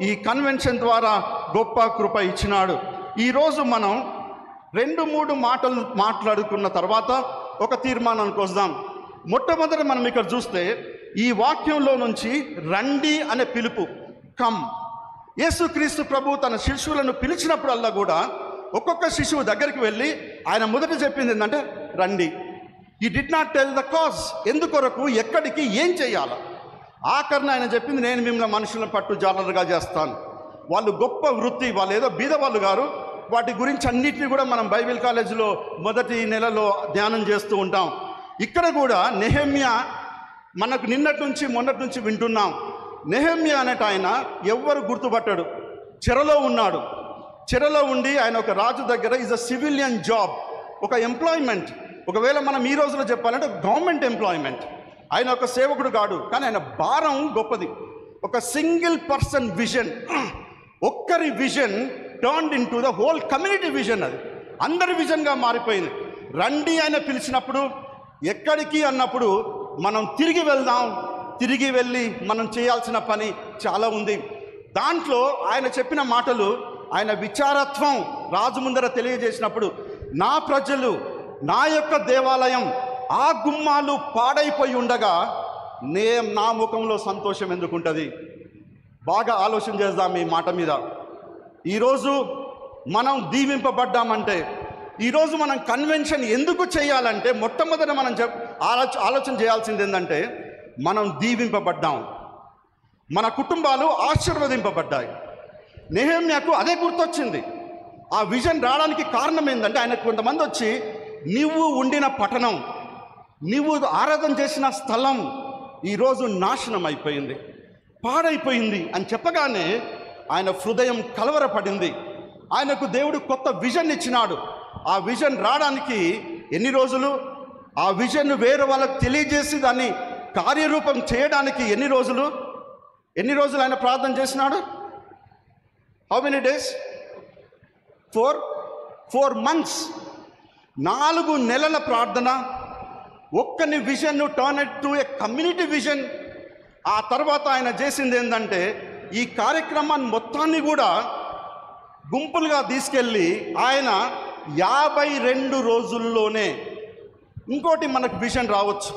ఈ కన్వెన్షన్ ద్వారా గొప్ప కృప ఇచ్చినాడు. ఈరోజు మనం 2-3 మాటలు మాట్లాడుకున్న తర్వాత ఒక తీర్మానానికి వద్దాం. మొట్టమొదటి మనం ఇక్కడ చూస్తే ఈ వాక్యంలో నుంచి రండి అనే పిలుపు, కమ్. యేసుక్రీస్తు ప్రభు తన శిష్యులను పిలిచినప్పుడల్లా కూడా ఒక్కొక్క శిశువు దగ్గరికి వెళ్ళి ఆయన మొదట చెప్పింది ఏంటంటే రండి. He did not tell the cause, ఎందుకొరకు, ఎక్కడికి, ఏం చేయాలి. ఆఖరణ ఆయన చెప్పింది, నేను మిమ్మల్ని మనుషులను పట్టు జాలరుగా చేస్తాను. వాళ్ళు గొప్ప వృత్తి, వాళ్ళు ఏదో బీదవాళ్ళు గారు. వాటి గురించి అన్నిటిని కూడా మనం బైబిల్ కాలేజీలో మొదటి నెలలో ధ్యానం చేస్తూ ఉంటాం. ఇక్కడ కూడా నెహెమ్యా మనకు నిన్నటి నుంచి మొన్నటి నుంచి వింటున్నాం. నెహెమ్యా అనేట ఆయన ఎవ్వరు గుర్తుపట్టాడు. చెరలో ఉన్నాడు. చెరలో ఉండి ఆయన ఒక రాజు దగ్గర ఈజ్ అ సివిలియన్ జాబ్, ఒక ఎంప్లాయ్మెంట్. ఒకవేళ మనం ఈ రోజులో చెప్పాలంటే గవర్నమెంట్ ఎంప్లాయ్మెంట్. ఆయన ఒక సేవకుడు కాడు, కానీ ఆయన భారం గొప్పది. ఒక సింగిల్ పర్సన్ విజన్, ఒక్కరి vision turned in to the whole community vision. అది అందరి విజన్గా మారిపోయింది. రండి ఆయన పిలిచినప్పుడు, ఎక్కడికి అన్నప్పుడు మనం తిరిగి వెళ్దాం. తిరిగి వెళ్ళి మనం చేయాల్సిన పని చాలా ఉంది. దాంట్లో ఆయన చెప్పిన మాటలు, ఆయన విచారత్వం రాజు ముందర తెలియజేసినప్పుడు, నా ప్రజలు, నా యొక్క దేవాలయం ఆ గుమ్మాలు పాడైపోయి ఉండగా నా ముఖంలో సంతోషం ఎందుకుంటుంది? బాగా ఆలోచన చేద్దాం ఈ మాట మీద. ఈరోజు మనం దీవింపబడ్డామంటే, ఈరోజు మనం కన్వెన్షన్ ఎందుకు చేయాలంటే, మొట్టమొదట మనం ఆలోచన చేయాల్సింది ఏంటంటే, మనం దీవింపబడ్డాం, మన కుటుంబాలు ఆశీర్వదింపబడ్డాయి. నెహెమ్యాకు అదే గుర్తొచ్చింది. ఆ విజన్ రావడానికి కారణం ఏంటంటే, ఆయన కొంతమంది వచ్చి, నువ్వు ఉండిన పట్టణం, నువ్వు ఆరాధన చేసిన స్థలం ఈరోజు నాశనం అయిపోయింది, పాడైపోయింది అని చెప్పగానే ఆయన హృదయం కలవరపడింది. ఆయనకు దేవుడు కొత్త విజన్ ఇచ్చినాడు. ఆ విజన్ రావడానికి ఎన్ని రోజులు? ఆ విజన్ వేరే వాళ్ళకు తెలియజేసి దాన్ని కార్యరూపం చేయడానికి ఎన్ని రోజులు ఆయన ప్రార్థన చేసినాడు? How many days? 4 months. 4 నెలల ప్రార్థన. ఒక్కని vision turn it to A community vision. ఆ తర్వాత ఆయన చేసింది ఏంటంటే, ఈ కార్యక్రమాన్ని మొత్తాన్ని కూడా గుంపులుగా తీసుకెళ్ళి ఆయన 52 రోజుల్లోనే, ఇంకోటి మనకు విజన్ రావచ్చు,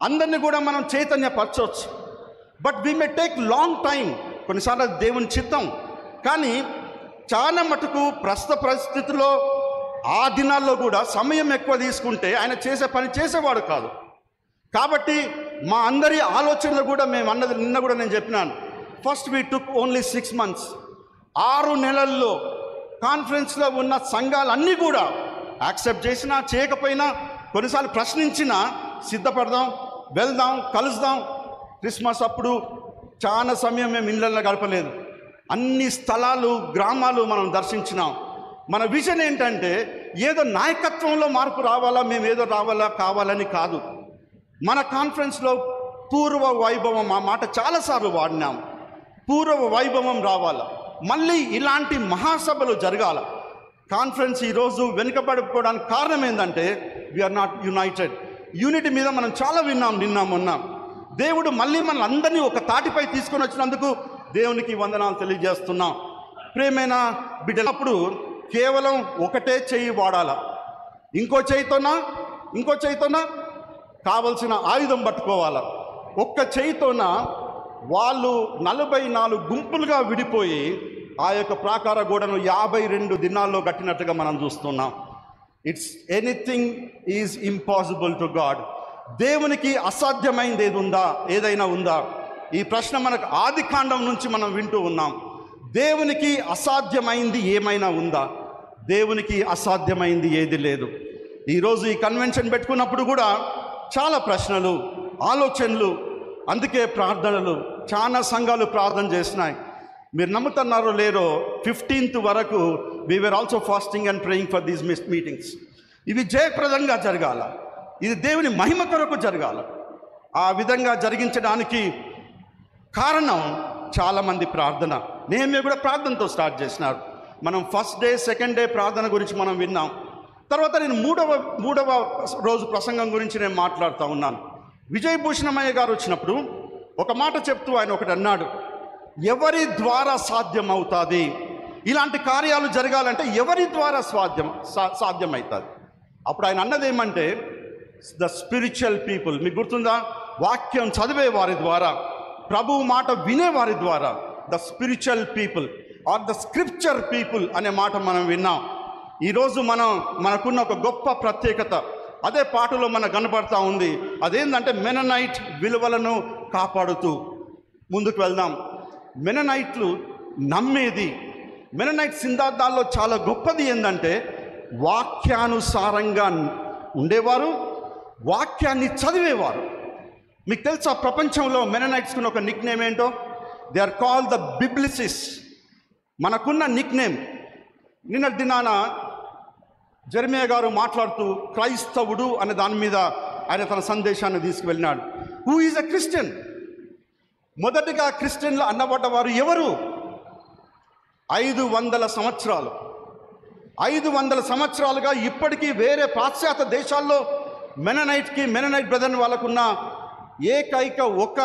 అందరినీ కూడా మనం చైతన్యపరచవచ్చు. But we may take long time. కొన్నిసార్లు దేవుని చిత్తం. కానీ చాలా మటుకు ప్రస్తుత పరిస్థితుల్లో ఆ దినాల్లో కూడా సమయం ఎక్కువ తీసుకుంటే ఆయన చేసే పని చేసేవాడు కాదు. కాబట్టి మా అందరి ఆలోచనలు కూడా మేము అన్నది నిన్న కూడా నేను చెప్పినాను. First we took only 6 months. 6 నెలల్లో కాన్ఫరెన్స్లో ఉన్న సంఘాలన్నీ కూడా యాక్సెప్ట్ చేసినా చేయకపోయినా, కొన్నిసార్లు ప్రశ్నించినా, సిద్ధపడదాం, వెళ్దాం, కలుద్దాం. క్రిస్మస్ అప్పుడు చాలా సమయం మేము ఇళ్ళల్లో గడపలేదు. అన్ని స్థలాలు, గ్రామాలు మనం దర్శించినాం. మన విజన్ ఏంటంటే, ఏదో నాయకత్వంలో మార్పు రావాలా, మేము ఏదో రావాలా కావాలని కాదు. మన కాన్ఫరెన్స్లో పూర్వ వైభవం, ఆ మాట చాలాసార్లు వాడినాం. పూర్వ వైభవం రావాలా, మళ్ళీ ఇలాంటి మహాసభలు జరగాల. కాన్ఫరెన్స్ ఈరోజు వెనుకబడిపోవడానికి కారణం ఏంటంటే, వీఆర్ నాట్ యునైటెడ్. యూనిటీ మీద మనం చాలా విన్నాం నిన్న మొన్న. దేవుడు మళ్ళీ మన అందరినీ ఒక తాటిపై తీసుకొని వచ్చినందుకు దేవునికి వందనాలు తెలియజేస్తున్నాం. ప్రేమైన బిడ్డలప్పుడు కేవలం ఒకటే చెయ్యి వాడాలా, ఇంకో చేయితోనా కావలసిన ఆయుధం పట్టుకోవాలా. ఒక్క చేయితోన వాళ్ళు 44 గుంపులుగా విడిపోయి ఆ యొక్క ప్రాకార గోడను 52 దినాల్లో కట్టినట్టుగా మనం చూస్తున్నాం. It's anything is impossible to God. దేవునికి అసాధ్యమైంది ఏదైనా ఉందా? ఈ ప్రశ్న మనకు ఆది కాండం నుంచి మనం వింటూ ఉన్నాం. దేవునికి అసాధ్యమైంది ఏమైనా ఉందా? దేవునికి అసాధ్యమైంది ఏది లేదు. ఈరోజు ఈ కన్వెన్షన్ పెట్టుకున్నప్పుడు కూడా చాలా ప్రశ్నలు, ఆలోచనలు, అందుకే ప్రార్థనలు. చాలా సంఘాలు ప్రార్థన చేసినాయి. మీరు నమ్ముతున్నారో లేరో, 15th వరకు we were also fasting and praying for these meetings. ఇవి జయప్రదంగా జరగాల, ఇది దేవుని మహిమ కొరకు జరగాల. ఆ విధంగా జరిగించడానికి కారణం చాలామంది ప్రార్థన. నెహెమ్యా కూడా ప్రార్థనతో స్టార్ట్ చేసినారు. మనం ఫస్ట్ డే, సెకండ్ డే ప్రార్థన గురించి మనం విన్నాం. తర్వాత నేను మూడవ రోజు ప్రసంగం గురించి నేను మాట్లాడుతూ ఉన్నాను. విజయభూషణమయ్య గారు వచ్చినప్పుడు ఒక మాట చెప్తూ ఆయన ఒకటి అన్నాడు, ఎవరి ద్వారా సాధ్యమవుతుంది? ఇలాంటి కార్యాలు జరగాలంటే ఎవరి ద్వారా సాధ్యమవుతుంది? అప్పుడు ఆయన అన్నది ఏమంటే, ద స్పిరిచువల్ పీపుల్. మీకు గుర్తుందా? వాక్యం చదివే వారి ద్వారా, ప్రభువు మాట వినేవారి ద్వారా, the spiritual people are the scripture people అనే మాట మనం విన్నాం. ఈరోజు మనకున్న ఒక గొప్ప ప్రత్యేకత అదే పాటలో మనకు కనబడతా ఉంది. అదేంటంటే మెననైట్ విలువలను కాపాడుతూ ముందుకు వెళ్దాం. మెననైట్లు నమ్మేది, మెననైట్ సిద్ధాంతాల్లో చాలా గొప్పది ఏంటంటే వాక్యానుసారంగా ఉండేవారు, వాక్యాన్ని చదివేవారు. మీకు తెలుసా ప్రపంచంలో మెననైట్స్కున్న ఒక నిక్ నేమ్ ఏంటో? They are called the biblicist. మనకున్న నిక్ నేమ్. నిన్న దినాన జెరెమియా గారు మాట్లాడుతూ క్రైస్తవుడు అనే దాని మీద ఆయన తన సందేశాన్ని తీసుకువెళ్ళినాడు. Who is a Christian? మొదటిగా క్రిస్టియన్లు అన్నబడ్డవారు ఎవరు? 500 సంవత్సరాలు 500 సంవత్సరాలుగా ఇప్పటికీ వేరే పాశ్చాత్య దేశాల్లో మెననైట్ బ్రదర్ వాళ్ళకున్న ఏకైక ఒక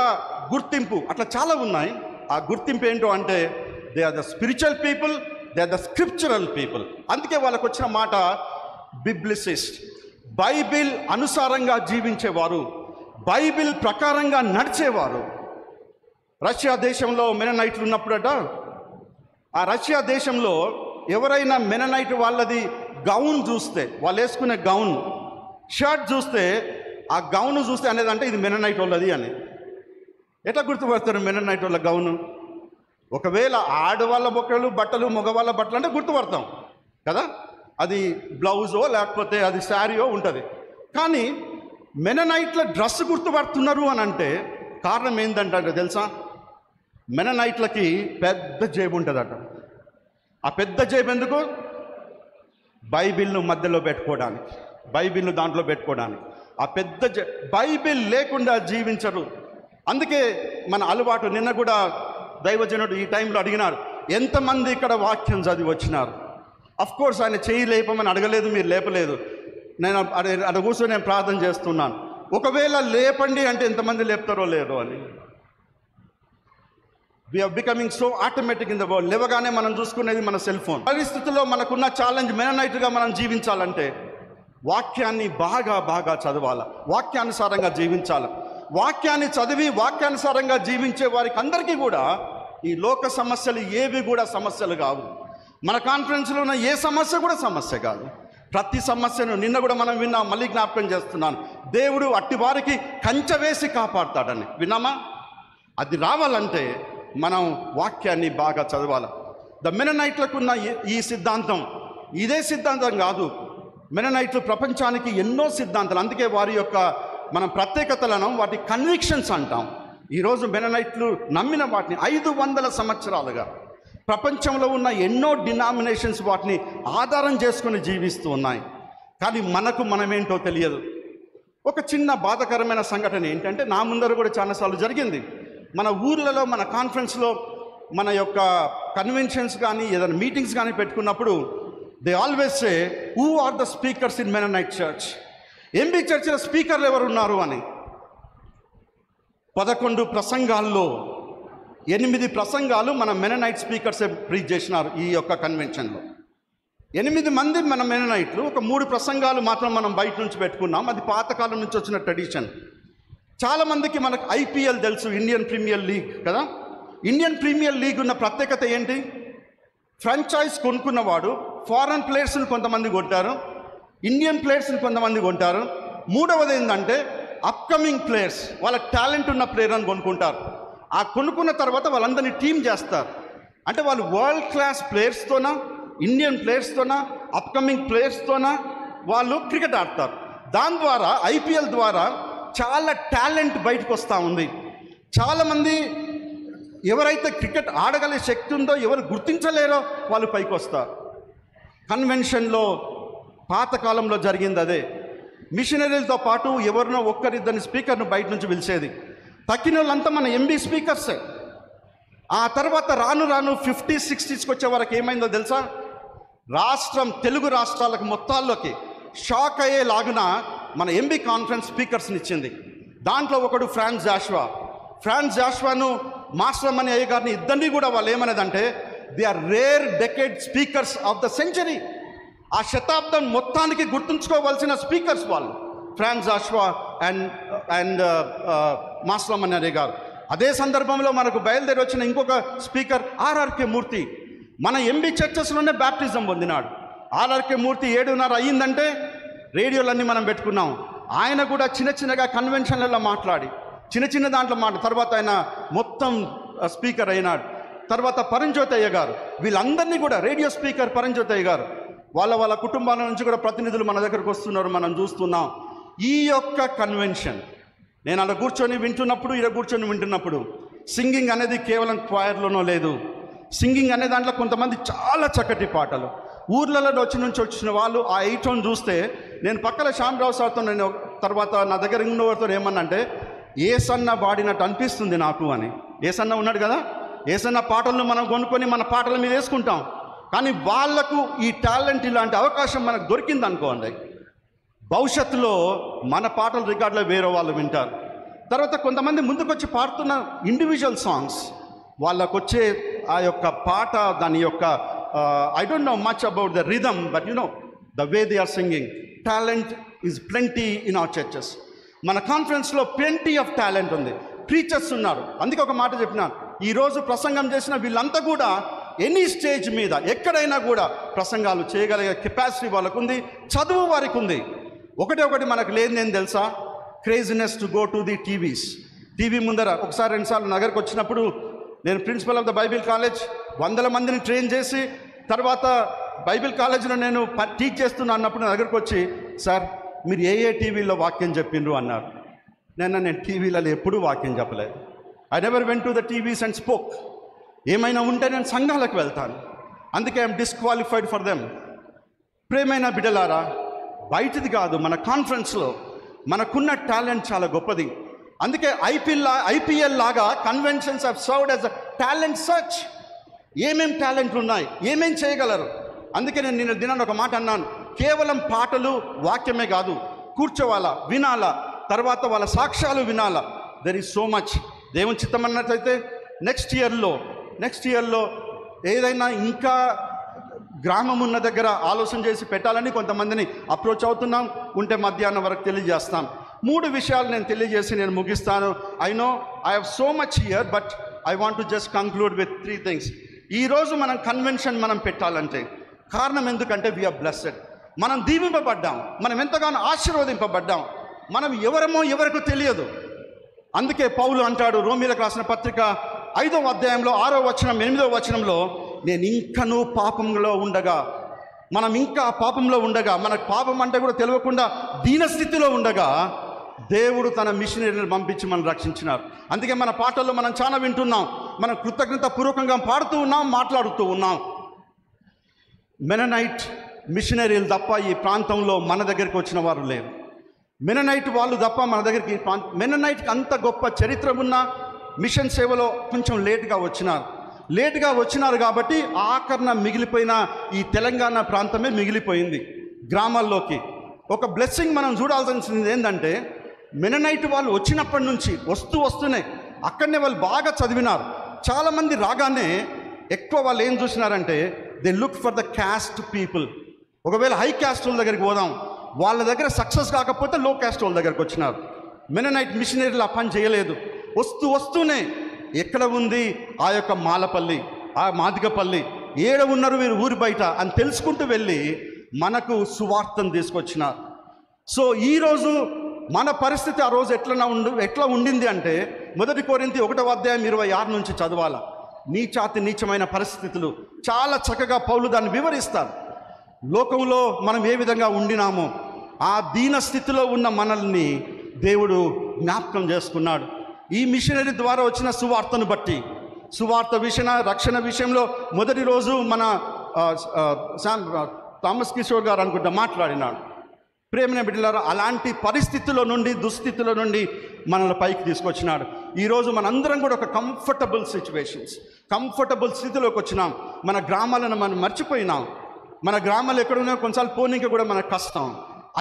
గుర్తింపు, అట్లా చాలా ఉన్నాయి. ఆ గుర్తింపు ఏంటో అంటే they are the spiritual people, they are the scriptural people. అందుకే వాళ్ళకు వచ్చిన మాట బిబ్లిసిస్ట్. బైబిల్ అనుసారంగా జీవించేవారు, బైబిల్ ప్రకారంగా నడిచేవారు. రష్యా దేశంలో మెననైట్లు ఉన్నప్పుడట, ఆ రష్యా దేశంలో ఎవరైనా మెననైట్ వాళ్ళది గౌన్ చూస్తే, వాళ్ళు వేసుకునే గౌన్ షర్ట్ చూస్తే, ఆ గౌను చూస్తే అనేది అంటే ఇది మెననైట్ వాళ్ళది అని. ఎట్లా గుర్తుపడతారు మెననైట్ వాళ్ళ గౌను? ఒకవేళ ఆడవాళ్ళ బట్టలు మగవాళ్ళ బట్టలు అంటే గుర్తుపడతాం కదా, అది బ్లౌజో లేకపోతే అది శారీయో ఉంటుంది. కానీ మెననైట్ల డ్రెస్ గుర్తుపడుతున్నారు అని అంటే కారణం ఏంటంటే తెలుసా? మెననైట్లకి పెద్ద జేబు ఉంటుందట. ఆ పెద్ద జేబు ఎందుకు? బైబిల్ను మధ్యలో పెట్టుకోవడానికి, బైబిల్ను దాంట్లో పెట్టుకోవడానికి. ఆ పెద్ద బైబిల్ లేకుండా జీవించరు. అందుకే మన అలవాటు. నిన్న కూడా దైవజనుడు ఈ టైంలో అడిగినారు, ఎంతమంది ఇక్కడ వాక్యం చదివి వచ్చినారు? కోర్స్ ఆయన చేయి లేపమని అడగలేదు, మీరు లేపలేదు. నేను అక్కడ కూర్చొని నేను ప్రార్థన చేస్తున్నాను. ఒకవేళ లేపండి అంటే ఎంతమంది లేపుతారో లేదో అని. We're becoming so automatic in the world. లేవగానే మనం చూసుకునేది మన సెల్ ఫోన్. పరిస్థితుల్లో మనకున్న ఛాలెంజ్ మెననైట్గా మనం జీవించాలంటే వాక్యాన్ని బాగా చదవాలి, వాక్యానుసారంగా జీవించాలి. వాక్యాన్ని చదివి వాక్యానుసారంగా జీవించే వారికి అందరికీ కూడా ఈ లోక సమస్యలు ఏవి కూడా సమస్యలు కావు. మన కాన్ఫరెన్స్లో ఉన్న ఏ సమస్య కూడా సమస్య కాదు. ప్రతి సమస్యను నిన్న కూడా మనం విన్నాం, మళ్ళీ జ్ఞాపకం చేస్తున్నాను. దేవుడు అట్టి వారికి కంచె వేసి కాపాడుతాడని విన్నామా? అది రావాలంటే మనం వాక్యాన్ని బాగా చదవాలి. ద మెననైట్లకున్న ఈ సిద్ధాంతం ఇదే సిద్ధాంతం కాదు. మెననైట్లు ప్రపంచానికి ఎన్నో సిద్ధాంతాలు, అందుకే వారి యొక్క మనం ప్రత్యేకతలను వాటి కన్విక్షన్స్ అంటాం. ఈరోజు మెననైట్లు నమ్మిన వాటిని 500 సంవత్సరాలుగా ప్రపంచంలో ఉన్న ఎన్నో డినామినేషన్స్ వాటిని ఆధారం చేసుకుని జీవిస్తూ ఉన్నాయి. కానీ మనమేంటో తెలియదు. ఒక చిన్న బాధాకరమైన సంఘటన ఏంటంటే, నా ముందర కూడా చాలాసార్లు జరిగింది. మన ఊర్లలో, మన కాన్ఫరెన్స్లో, మన యొక్క కన్వెన్షన్స్ కానీ ఏదైనా మీటింగ్స్ కానీ పెట్టుకున్నప్పుడు they always say who are the speakers in Mennonite church. MB చర్చిలో స్పీకర్లు ఎవరు ఉన్నారు అని. 11 ప్రసంగాల్లో 8 ప్రసంగాలు మన మెననైట్ స్పీకర్సే ప్రీచ్ చేసినారు ఈ యొక్క కన్వెన్షన్లో. 8 మంది మన మెననైట్లు, ఒక 3 ప్రసంగాలు మాత్రం మనం బయట నుంచి పెట్టుకున్నాం. అది పాతకాలం నుంచి వచ్చిన ట్రెడిషన్. చాలామందికి మనకు ఐపీఎల్ తెలుసు, ఇండియన్ ప్రీమియర్ లీగ్ కదా. ఇండియన్ ప్రీమియర్ లీగ్ ఉన్న ప్రత్యేకత ఏంటి? ఫ్రాంచైజ్ కొనుక్కున్నవాడు ఫారెన్ ప్లేయర్స్ని కొంతమంది కొంటారు, ఇండియన్ ప్లేయర్స్ని కొంతమంది కొంటారు. మూడవది ఏంటంటే అప్కమింగ్ ప్లేయర్స్, వాళ్ళ టాలెంట్ ఉన్న ప్లేయర్ అని కొనుక్కుంటారు. ఆ కొనుక్కున్న తర్వాత వాళ్ళందరినీ టీం చేస్తారు. అంటే వాళ్ళు వరల్డ్ క్లాస్ ప్లేయర్స్తోనా, ఇండియన్ ప్లేయర్స్తోనా, అప్కమింగ్ ప్లేయర్స్తోనా వాళ్ళు క్రికెట్ ఆడతారు. దాని ద్వారా ఐపీఎల్ ద్వారా చాలా టాలెంట్ బయటకు వస్తూ ఉంది. చాలామంది ఎవరైతే క్రికెట్ ఆడగలిగే శక్తి ఉందో, ఎవరు గుర్తించలేరో వాళ్ళు పైకి వస్తారు. కన్వెన్షన్లో పాతకాలంలో జరిగింది అదే. మిషనరీలతో పాటు ఎవరినో ఒక్కరిద్దరిని స్పీకర్ను బయట నుంచి పిలిచేది. తక్కిన వాళ్ళంతా మన ఎంబీ స్పీకర్సే. ఆ తర్వాత రాను 50s 60sకి వచ్చే వరకు ఏమైందో తెలుసా? తెలుగు రాష్ట్రాలకు మొత్తాల్లోకి షాక్ అయ్యేలాగున మన ఎంబీ కాన్ఫరెన్స్ స్పీకర్స్ని ఇచ్చింది. దాంట్లో ఒకడు ఫ్రాన్స్ జాష్వాను మాస్టర్మణి అయ్య గారిని, ఇద్దరిని కూడా వాళ్ళు ఏమనేదంటే they are rare decade speakers of the century. ఆ శతాబ్దం మొత్తానికి గుర్తుంచుకోవాల్సిన స్పీకర్స్ వాళ్ళు, ఫ్రాన్స్ జాష్వా అండ్ మాస్టర్మణి అయ్య గారు. అదే సందర్భంలో మనకు బయలుదేరి వచ్చిన ఇంకొక స్పీకర్ ఆర్ఆర్కే మూర్తి. మన ఎంబీ చర్చెస్లోనే బ్యాప్టిజం పొందినాడు. ఆర్ఆర్కే మూర్తి 7:30 అయ్యిందంటే రేడియోలన్నీ మనం పెట్టుకున్నాం. ఆయన కూడా చిన్నగా కన్వెన్షన్లలో మాట్లాడి చిన్న చిన్న దాంట్లో మాట. తర్వాత ఆయన మొత్తం స్పీకర్ అయినాడు. తర్వాత పరంజ్యోతయ్య గారు, వీళ్ళందరినీ కూడా రేడియో స్పీకర్ పరంజ్యోతయ్య గారు, వాళ్ళ కుటుంబాల నుంచి కూడా ప్రతినిధులు మన దగ్గరకు వస్తున్నారు, మనం చూస్తున్నాం. ఈ యొక్క కన్వెన్షన్ నేను అలా కూర్చొని వింటున్నప్పుడు, ఇలా కూర్చొని వింటున్నప్పుడు సింగింగ్ అనేది కేవలం క్వైర్లోనో లేదు. సింగింగ్ అనే దాంట్లో కొంతమంది చాలా చక్కటి పాటలు, ఊర్లలో నుంచి వచ్చిన వాళ్ళు ఆ 8 చూస్తే, నేను పక్కన శ్యామరావు సార్తో నేను తర్వాత నా దగ్గర ఉన్నవారితో ఏమన్నంటే, ఏసన్న పాడినట్టు అనిపిస్తుంది నాకు అని. ఏసన్న ఉన్నాడు కదా, ఏసన్న పాటలను మనం కొనుక్కొని మన పాటల మీద వేసుకుంటాం. కానీ వాళ్లకు ఈ టాలెంట్, ఇలాంటి అవకాశం మనకు దొరికింది అనుకోండి, భవిష్యత్తులో మన పాటల రికార్డులో వేరే వాళ్ళు వింటారు. తర్వాత కొంతమంది ముందుకొచ్చి పాడుతున్న ఇండివిజువల్ సాంగ్స్, వాళ్ళకు వచ్చే ఆ యొక్క పాట, దాని యొక్క I don't know much about the rhythm, but you know the way they are singing. Talent is plenty in our churches. మన కాన్ఫరెన్స్లో ప్లెంటీ ఆఫ్ టాలెంట్ ఉంది, ప్రీచర్స్ ఉన్నారు. అందుకే ఒక మాట చెప్పినాను, ఈరోజు ప్రసంగం చేసిన వీళ్ళంతా కూడా ఎనీ స్టేజ్ మీద ఎక్కడైనా కూడా ప్రసంగాలు చేయగలిగే కెపాసిటీ వాళ్ళకు ఉంది, చదువు వారికి ఉంది. ఒకటి మనకు లేనిదేం తెలుసా? Craziness to go to the TV ముందర. ఒకసారి 2 సార్లు నగర్కి వచ్చినప్పుడు, నేను principal of the Bible college 100 మందిని ట్రైన్ చేసి, తర్వాత బైబిల్ కాలేజీలో నేను టీచ్ చేస్తున్నా అన్నప్పుడు నా దగ్గరకు వచ్చి, సార్ మీరు ఏ టీవీలో వాక్యం చెప్పిండ్రు అన్నారు. నేను టీవీలలో ఎప్పుడూ వాక్యం చెప్పలేదు. I never went to the TVs and spoke. ఏమైనా ఉంటే నేను సంఘాలకు వెళ్తాను, అందుకే ఐఎమ్ డిస్క్వాలిఫైడ్ ఫర్ దెమ్. ప్రేమైన బిడ్డలారా, బయటిది కాదు, మన కాన్ఫరెన్స్లో మనకున్న టాలెంట్ చాలా గొప్పది. అందుకే ఐపీఎల్ లాగా conventions have served as a talent search. ఏమేం టాలెంట్లు ఉన్నాయి, ఏమేం చేయగలరు. అందుకే నేను నిన్న దినాన్ని ఒక మాట అన్నాను, కేవలం పాటలు వాక్యమే కాదు, కూర్చోవాలా, వినాలా, తర్వాత వాళ్ళ సాక్ష్యాలు వినాలా. There is so much. దేవుని చిత్తం అన్నట్లయితే నెక్స్ట్ ఇయర్లో ఏదైనా ఇంకా గ్రామం ఉన్న దగ్గర ఆలోచన చేసి పెట్టాలని కొంతమందిని అప్రోచ్ అవుతున్నాం. ఉంటే మధ్యాహ్నం వరకు తెలియజేస్తాం. 3 విషయాలు నేను తెలియజేసి నేను ముగిస్తాను. I know I have so much here, but I want to just conclude with 3 things. ఈరోజు మనం కన్వెన్షన్ మనం పెట్టాలంటే కారణం ఎందుకంటే వీఆర్ బ్లెస్సెడ్. మనం దీవింపబడ్డాం, మనం ఎంతగానో ఆశీర్వదింపబడ్డాం. మనం ఎవరమో ఎవరికి తెలియదు. అందుకే పౌలు అంటాడు రోమీలకు రాసిన పత్రిక 5వ అధ్యాయంలో 6వ వచనం 8వ వచనంలో, నేను ఇంకనూ పాపంలో ఉండగా, మనం ఇంకా పాపంలో ఉండగా, మనకు పాపం అంటే కూడా తెలియకుండా దీనస్థితిలో ఉండగా దేవుడు తన మిషనరీని పంపించి మనం రక్షించినారు. అందుకే మన పాటల్లో మనం చాలా వింటున్నాం, మనం కృతజ్ఞత పూర్వకంగా పాడుతూ ఉన్నాం, మాట్లాడుతూ ఉన్నాం. మెననైట్ మిషనరీలు తప్ప ఈ ప్రాంతంలో మన దగ్గరికి వచ్చిన వారు లేరు. మెననైట్ వాళ్ళు తప్ప మన దగ్గరికి, మెననైట్కి అంత గొప్ప చరిత్ర ఉన్న మిషన్ సేవలో కొంచెం లేటుగా వచ్చినారు కాబట్టి ఆఖరణ మిగిలిపోయిన ఈ తెలంగాణ ప్రాంతమే మిగిలిపోయింది. గ్రామాల్లోకి ఒక బ్లెస్సింగ్ మనం చూడాల్సింది ఏంటంటే, మెననైట్ వాళ్ళు వచ్చినప్పటి నుంచి వస్తూనే అక్కడనే వాళ్ళు బాగా చదివినారు. చాలామంది రాగానే ఎక్కువ వాళ్ళు ఏం చూసినారంటే, they look for the cast people. ఒకవేళ హై క్యాస్ట్ వాళ్ళ దగ్గరికి పోదాం, వాళ్ళ దగ్గర సక్సెస్ కాకపోతే లో క్యాస్ట్ వాళ్ళ దగ్గరికి వచ్చినారు. మెననైట్ మిషనరీలు ఆ పని చేయలేదు. వస్తూనే ఎక్కడ ఉంది ఆ యొక్క మాలపల్లి, ఆ మాదిగపల్లి, ఏడ ఉన్నారు వీరు ఊరి బయట అని తెలుసుకుంటూ వెళ్ళి మనకు సువార్తను తీసుకొచ్చినారు. సో ఈరోజు మన పరిస్థితి ఆ రోజు ఎట్లా ఉండింది అంటే, 1 కొరింథీ 1వ అధ్యాయం 26 నుంచి చదవాలా. నీచమైన పరిస్థితులు చాలా చక్కగా పౌలు దాన్ని వివరిస్తారు. లోకంలో మనం ఏ విధంగా ఉండినామో ఆ దీన స్థితిలో ఉన్న మనల్ని దేవుడు జ్ఞాపకం చేసుకున్నాడు. ఈ మిషనరీ ద్వారా వచ్చిన సువార్తను బట్టి, సువార్త రక్షణ విషయంలో మొదటి రోజు మన థామస్ కిషోర్ గారు అనుకుంటా మాట్లాడినాడు. ప్రేమనే బిడ్డలారా, అలాంటి పరిస్థితుల్లో నుండి, దుస్థితిలో నుండి మనల్ని పైకి తీసుకొచ్చినాడు. ఈరోజు మనందరం కూడా ఒక కంఫర్టబుల్ స్థితిలోకి వచ్చినాం. మన గ్రామాలను మనం మర్చిపోయినాం. మన గ్రామాలు ఎక్కడున్నా కొన్నిసార్లు పోనీకి కూడా మనకు కష్టం.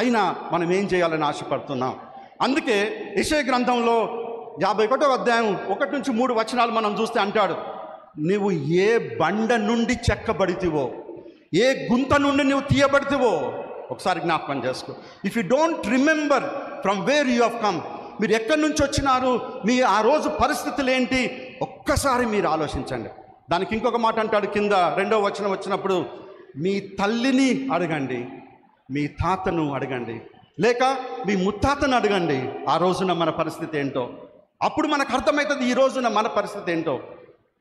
అయినా మనం ఏం చేయాలని ఆశపడుతున్నాం. అందుకే యెషయా గ్రంథంలో 51వ అధ్యాయం 1 నుంచి 3 వచనాలు మనం చూస్తే అంటాడు, నువ్వు ఏ బండ నుండి చెక్కబడితివో, ఏ గుంత నుండి నువ్వు తీయబడితివో ఒకసారి జ్ఞాపకం చేసుకో. If you don't remember from where you have come, మీరు ఎక్కడి నుంచి వచ్చినారు, మీ ఆ రోజు పరిస్థితులు ఏంటి, ఒక్కసారి మీరు ఆలోచించండి. దానికి ఇంకొక మాట అంటాడు కింద 2వ వచనం వచ్చినప్పుడు, మీ తల్లిని అడగండి, మీ తాతను అడగండి, లేక మీ ముత్తాతను అడగండి ఆ రోజున మన పరిస్థితి ఏంటో. అప్పుడు మనకు అర్థమవుతుంది ఈ రోజున మన పరిస్థితి ఏంటో.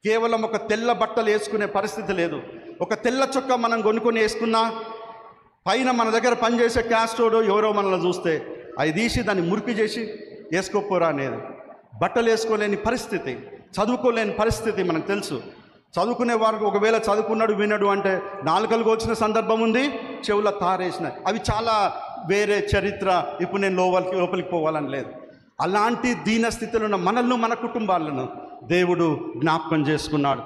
కేవలం ఒక తెల్ల బట్టలు వేసుకునే పరిస్థితి లేదు. ఒక తెల్ల చొక్కా మనం కొనుక్కొని వేసుకున్నా పైన మన దగ్గర పనిచేసే క్యాస్టోడు ఎవరో మనల్ని చూస్తే అది తీసి దాన్ని మురికి చేసి వేసుకోపోరా అనేది. బట్టలు వేసుకోలేని పరిస్థితి, చదువుకోలేని పరిస్థితి మనకు తెలుసు. చదువుకునే వారికి ఒకవేళ చదువుకున్నాడు వినడు అంటే నాలుకలు కోల్చిన సందర్భం ఉంది, చెవుల తారేసిన. అవి చాలా వేరే చరిత్ర. ఇప్పుడు నేను లోపలికి పోవాలని లేదు. అలాంటి దీన స్థితిలో ఉన్న మనల్ని, మన కుటుంబాలను దేవుడు జ్ఞాపకం చేసుకున్నాడు.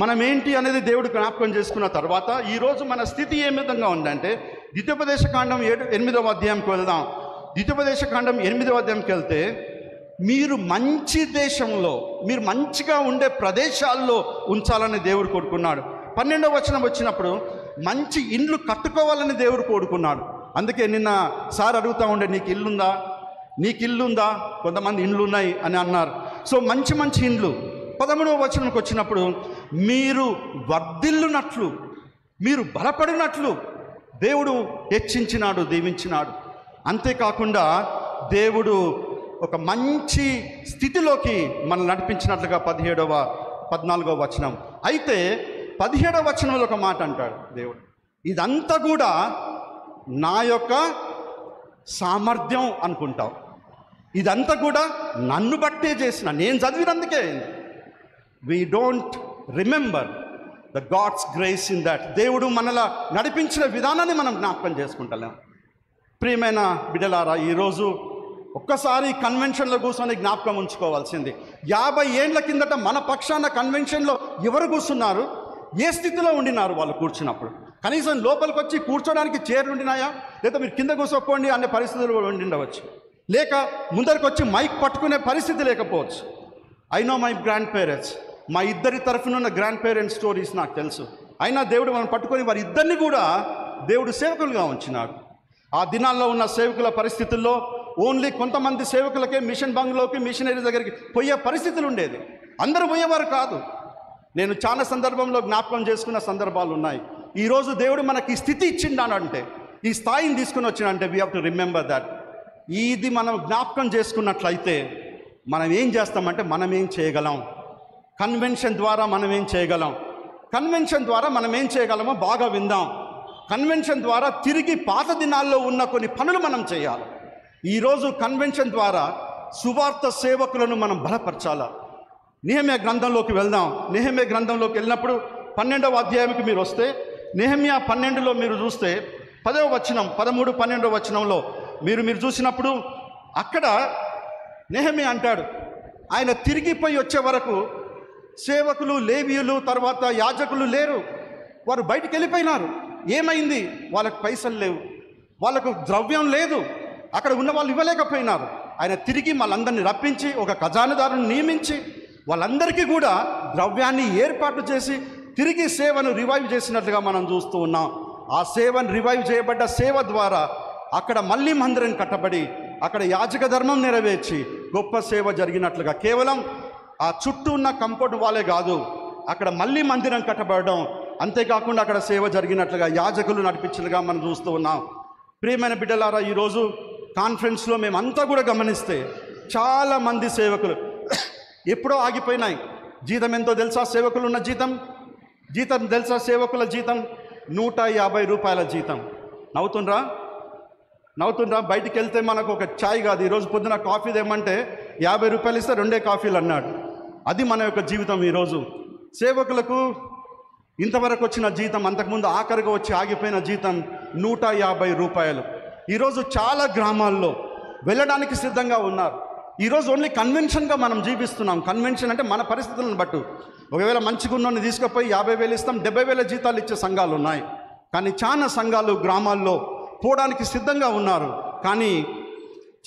మనం ఏంటి అనేది దేవుడు జ్ఞాపకం చేసుకున్న తర్వాత ఈరోజు మన స్థితి ఏ విధంగా ఉందంటే, ద్వితీయోపదేశకాండం 8వ అధ్యాయంకి వెళ్దాం. ద్వితీయోపదేశకాండం 8వ అధ్యాయంకి వెళ్తే, మీరు మంచి దేశంలో, మీరు మంచిగా ఉండే ప్రదేశాల్లో ఉంచాలని దేవుడు కోరుకున్నాడు. 12వ వచనం వచ్చినప్పుడు మంచి ఇండ్లు కట్టుకోవాలని దేవుడు కోరుకున్నాడు. అందుకే నిన్న సార్ అడుగుతూ ఉండే, నీకు ఇల్లుందా? కొంతమంది ఇండ్లు ఉన్నాయి అని అన్నారు. సో మంచి మంచి ఇండ్లు. 13వ వచనంకి వచ్చినప్పుడు మీరు వర్ధిల్లునట్లు, మీరు బలపడినట్లు దేవుడు హెచ్చించినాడు, దీవించినాడు. అంతేకాకుండా దేవుడు ఒక మంచి స్థితిలోకి మనం నడిపించినట్లుగా 14వ వచనం. అయితే 17వ వచనంలో ఒక మాట అంటాడు దేవుడు, ఇదంతా కూడా నా యొక్క సామర్థ్యం అనుకుంటావు, ఇదంతా కూడా నన్ను బట్టే చేసిన, నేను చదివినందుకే. We don't remember the God's grace in that. దేవుడు మనలా నడిపించిన విధానాన్ని మనం జ్ఞాపకం చేసుకుంటలేం. ప్రియమైన బిడ్డలారా, ఈరోజు ఒక్కసారి కన్వెన్షన్లో కూర్చొని జ్ఞాపకం ఉంచుకోవాల్సింది, 50 ఏండ్ల కిందట మన పక్షాన కన్వెన్షన్లో ఎవరు కూర్చున్నారు, ఏ స్థితిలో ఉండినారు వాళ్ళు కూర్చున్నప్పుడు. కనీసం లోపలికి వచ్చి కూర్చోడానికి చైర్లు ఉండినాయా, లేదా మీరు కింద కూర్చోపోండి అనే పరిస్థితులు ఉండిండవచ్చు, లేక ముందరికి వచ్చి మైక్ పట్టుకునే పరిస్థితి లేకపోవచ్చు. I know my grand parents, మా ఇద్దరి తరఫునున్న గ్రాండ్ పేరెంట్స్ స్టోరీస్ నాకు తెలుసు. అయినా దేవుడు మనం పట్టుకొని వారి ఇద్దరిని కూడా దేవుడు సేవకులుగా ఉంచినాడు. ఆ దినాల్లో ఉన్న సేవకుల పరిస్థితుల్లో ఓన్లీ కొంతమంది సేవకులకే మిషన్ బంగ్లోకి, మిషనరీ దగ్గరికి పోయే పరిస్థితులు ఉండేది. అందరూ పోయేవారు కాదు. నేను చాలా సందర్భంలో జ్ఞాపకం చేసుకున్న సందర్భాలు ఉన్నాయి. ఈరోజు దేవుడు మనకి ఈ స్థితి ఇచ్చిండానంటే, ఈ స్థాయిని తీసుకుని వచ్చినంటే we have to remember that. ఇది మనం జ్ఞాపకం చేసుకున్నట్లయితే మనం ఏం చేస్తామంటే, మనం ఏం చేయగలం, కన్వెన్షన్ ద్వారా మనం ఏం చేయగలం, కన్వెన్షన్ ద్వారా మనం ఏం చేయగలమో బాగా విందాం. కన్వెన్షన్ ద్వారా తిరిగి పాత దినాల్లో ఉన్న కొన్ని పనులు మనం చేయాలి. ఈరోజు కన్వెన్షన్ ద్వారా సువార్త సేవకులను మనం బలపరచాలా. నెహెమ్యా గ్రంథంలోకి వెళ్దాం. నెహెమ్యా గ్రంథంలోకి వెళ్ళినప్పుడు 12వ అధ్యాయానికి మీరు వస్తే, నెహెమ్యా 12లో మీరు చూస్తే 10వ వచనం, 13, 12వ వచనంలో మీరు చూసినప్పుడు అక్కడ నెహెమ్యా అంటాడు, ఆయన తిరిగిపోయి వచ్చే వరకు సేవకులు, లేవీయులు, తర్వాత యాజకులు లేరు. వారు బయటికి వెళ్ళిపోయినారు. ఏమైంది? వాళ్ళకు పైసలు లేవు, వాళ్ళకు ద్రవ్యం లేదు, అక్కడ ఉన్న వాళ్ళు ఇవ్వలేకపోయినారు. ఆయన తిరిగి వాళ్ళందరినీ రప్పించి ఒక ఖజానాదారుని నియమించి వాళ్ళందరికీ కూడా ద్రవ్యాన్ని ఏర్పాటు చేసి తిరిగి సేవను రివైవ్ చేసినట్లుగా మనం చూస్తూ ఉన్నాం. ఆ సేవను రివైవ్ చేయబడ్డ సేవ ద్వారా అక్కడ మళ్ళీ మందిరం కట్టబడి అక్కడ యాజక ధర్మం నెరవేర్చి గొప్ప సేవ జరిగినట్లుగా, కేవలం ఆ చుట్టూ ఉన్న కంపౌండ్ వాళ్ళే కాదు, అక్కడ మళ్ళీ మందిరం కట్టబడడం, అంతేకాకుండా అక్కడ సేవ జరిగినట్లుగా యాజకులు నడిపించినట్లుగా మనం చూస్తూ ఉన్నాం. ప్రియమైన బిడ్డలారా, ఈరోజు కాన్ఫరెన్స్లో మేమంతా కూడా గమనిస్తే చాలామంది సేవకులు ఎప్పుడో ఆగిపోయినాయి. జీతం ఎంతో తెలుసా? సేవకులు ఉన్న జీతం తెలుసా? సేవకుల జీతం 150 రూపాయల జీతం. నవ్వుతుండ్రా? బయటికి వెళ్తే మనకు ఒక ఛాయ్ కాదు, ఈరోజు పొద్దున కాఫీ తెమ్మంటే 50 రూపాయలు ఇస్తే 2 కాఫీలు అన్నాడు. అది మన యొక్క జీవితం. ఈరోజు సేవకులకు ఇంతవరకు వచ్చిన జీతం, అంతకుముందు ఆఖరిగా వచ్చి ఆగిపోయిన జీతం 150 రూపాయలు. ఈరోజు చాలా గ్రామాల్లో వెళ్ళడానికి సిద్ధంగా ఉన్నారు. ఈరోజు ఓన్లీ కన్వెన్షన్గా మనం జీవిస్తున్నాం. కన్వెన్షన్ అంటే మన పరిస్థితులను బట్టి, ఒకవేళ మంచిగా ఉన్నోని తీసుకుపోయి 50,000 ఇస్తాం, 70,000 జీతాలు ఇచ్చే సంఘాలు ఉన్నాయి. కానీ చాలా సంఘాలు గ్రామాల్లో పోవడానికి సిద్ధంగా ఉన్నారు, కానీ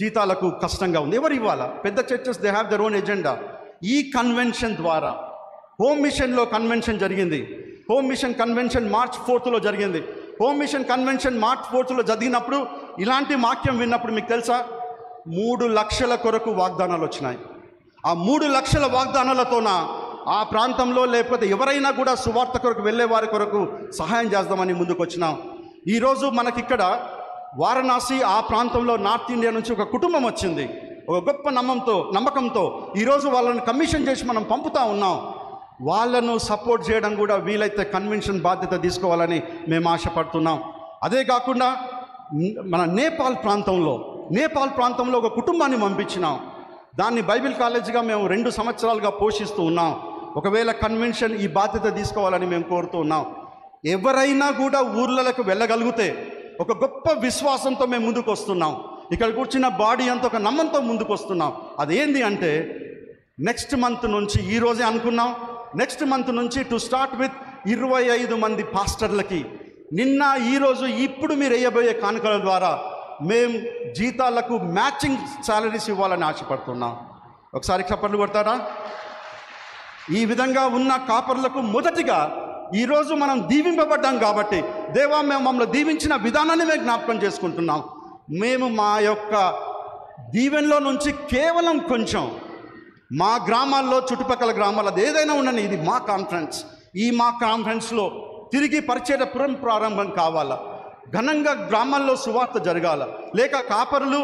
జీతాలకు కష్టంగా ఉంది. ఎవరు ఇవ్వాలా? పెద్ద churches they have their own agenda. ఈ కన్వెన్షన్ ద్వారా హోమ్ మిషన్లో కన్వెన్షన్ జరిగింది. Home mission convention March 4th జరిగింది. Home mission convention March 4th జరిగినప్పుడు ఇలాంటి వాక్యం విన్నప్పుడు మీకు తెలుసా, 3 లక్షల కొరకు వాగ్దానాలు వచ్చినాయి. ఆ 3 లక్షల వాగ్దానాలతోన ఆ ప్రాంతంలో లేకపోతే ఎవరైనా కూడా సువార్త కొరకు వెళ్ళే వారి కొరకు సహాయం చేద్దామని ముందుకు వచ్చినాం. ఈరోజు మనకిక్కడ వారణాసి ఆ ప్రాంతంలో నార్త్ ఇండియా నుంచి ఒక కుటుంబం వచ్చింది. ఒక గొప్ప నమ్మకంతో ఈరోజు వాళ్ళని కమిషన్ చేసి మనం పంపుతా ఉన్నాం. వాళ్ళను సపోర్ట్ చేయడం కూడా వీలైతే కన్వెన్షన్ బాధ్యత తీసుకోవాలని మేము ఆశపడుతున్నాం. అదే కాకుండా మన నేపాల్ ప్రాంతంలో ఒక కుటుంబాన్ని పంపించినాం. దాన్ని బైబిల్ కాలేజీగా మేము 2 సంవత్సరాలుగా పోషిస్తూ ఉన్నాం. ఒకవేళ కన్వెన్షన్ ఈ బాధ్యత తీసుకోవాలని మేము కోరుతూ ఉన్నాం. ఎవరైనా కూడా ఊర్లలకు వెళ్ళగలిగితే ఒక గొప్ప విశ్వాసంతో మేము ముందుకు వస్తున్నాం. ఇక్కడ కూర్చున్న బాడీ అంతా ఒక నమ్మంతో ముందుకు వస్తున్నాం. అదేంటి అంటే నెక్స్ట్ మంత్ నుంచి, ఈరోజే అనుకున్నాం, నెక్స్ట్ మంత్ నుంచి టు స్టార్ట్ విత్ 25 మంది పాస్టర్లకి ఈరోజు ఇప్పుడు మీరు వేయబోయే కానుకల ద్వారా మేము జీతాలకు మ్యాచింగ్ శాలరీస్ ఇవ్వాలని ఆశపడుతున్నాం. ఒకసారి చప్పట్లు కొడతారా? ఈ విధంగా ఉన్న కాపర్లకు మొదటిగా ఈరోజు మనం దీవింపబడ్డాం కాబట్టి దేవా మేము మమ్మల్ని దీవించిన విధానాన్ని మేము జ్ఞాపకం చేసుకుంటున్నాం. మేము మా యొక్క దీవెనలో నుంచి కేవలం కొంచెం మా గ్రామాల్లో, చుట్టుపక్కల గ్రామాల్లో అది ఏదైనా ఉండని, ఇది మా కాన్ఫరెన్స్, మా కాన్ఫరెన్స్లో తిరిగి పరిచయపురం ప్రారంభం కావాలా, ఘనంగా గ్రామాల్లో సువార్త జరగాల, లేక కాపరులు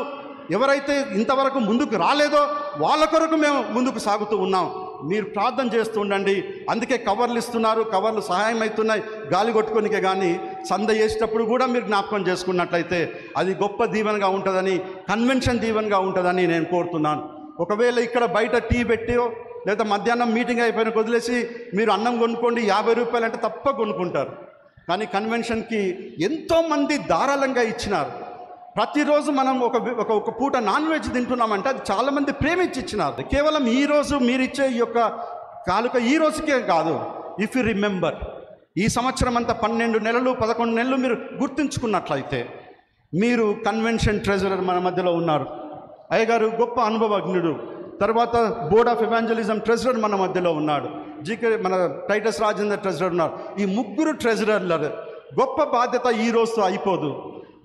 ఎవరైతే ఇంతవరకు ముందుకు రాలేదో వాళ్ళ కొరకు మేము ముందుకు సాగుతూ ఉన్నాం. మీరు ప్రార్థన చేస్తూ ఉండండి. అందుకే కవర్లు ఇస్తున్నారు, కవర్లు సహాయం అవుతున్నాయి గాలి కొట్టుకోనికే. కానీ సంద చేసేటప్పుడు కూడా మీరు జ్ఞాపకం చేసుకున్నట్లయితే అది గొప్ప దీవెనగా ఉంటుందని, కన్వెన్షన్ దీవెనగా ఉంటుందని నేను కోరుతున్నాను. ఒకవేళ ఇక్కడ బయట టీ పెట్టో లేదా మధ్యాహ్నం మీటింగ్ అయిపోయిన వదిలేసి మీరు అన్నం కొనుక్కోండి 50 రూపాయలు అంటే తప్ప కొనుక్కుంటారు. కానీ కన్వెన్షన్కి ఎంతోమంది ధారాళంగా ఇచ్చినారు. ప్రతిరోజు మనం ఒక పూట నాన్ వెజ్ తింటున్నామంటే అది చాలామంది ప్రేమించి ఇచ్చినారు. కేవలం ఈరోజు మీరు ఇచ్చే ఈ యొక్క కానుక ఈ రోజుకే కాదు. ఇఫ్ యు రిమెంబర్, ఈ సంవత్సరం అంతా 12 నెలలు 11 నెలలు మీరు గుర్తుంచుకున్నట్లయితే మీరు కన్వెన్షన్ ట్రెజరర్ మన మధ్యలో ఉన్నారు. అయ్యగారు గొప్ప అనుభవజ్ఞుడు. తర్వాత బోర్డ్ ఆఫ్ ఎవాంజలిజం ట్రెజరర్ మన మధ్యలో ఉన్నాడు. మన టైటస్ రాజేందర్ ట్రెజరర్ ఉన్నారు. ఈ 3 ట్రెజరర్ల గొప్ప బాధ్యత ఈ రోజుతో అయిపోదు.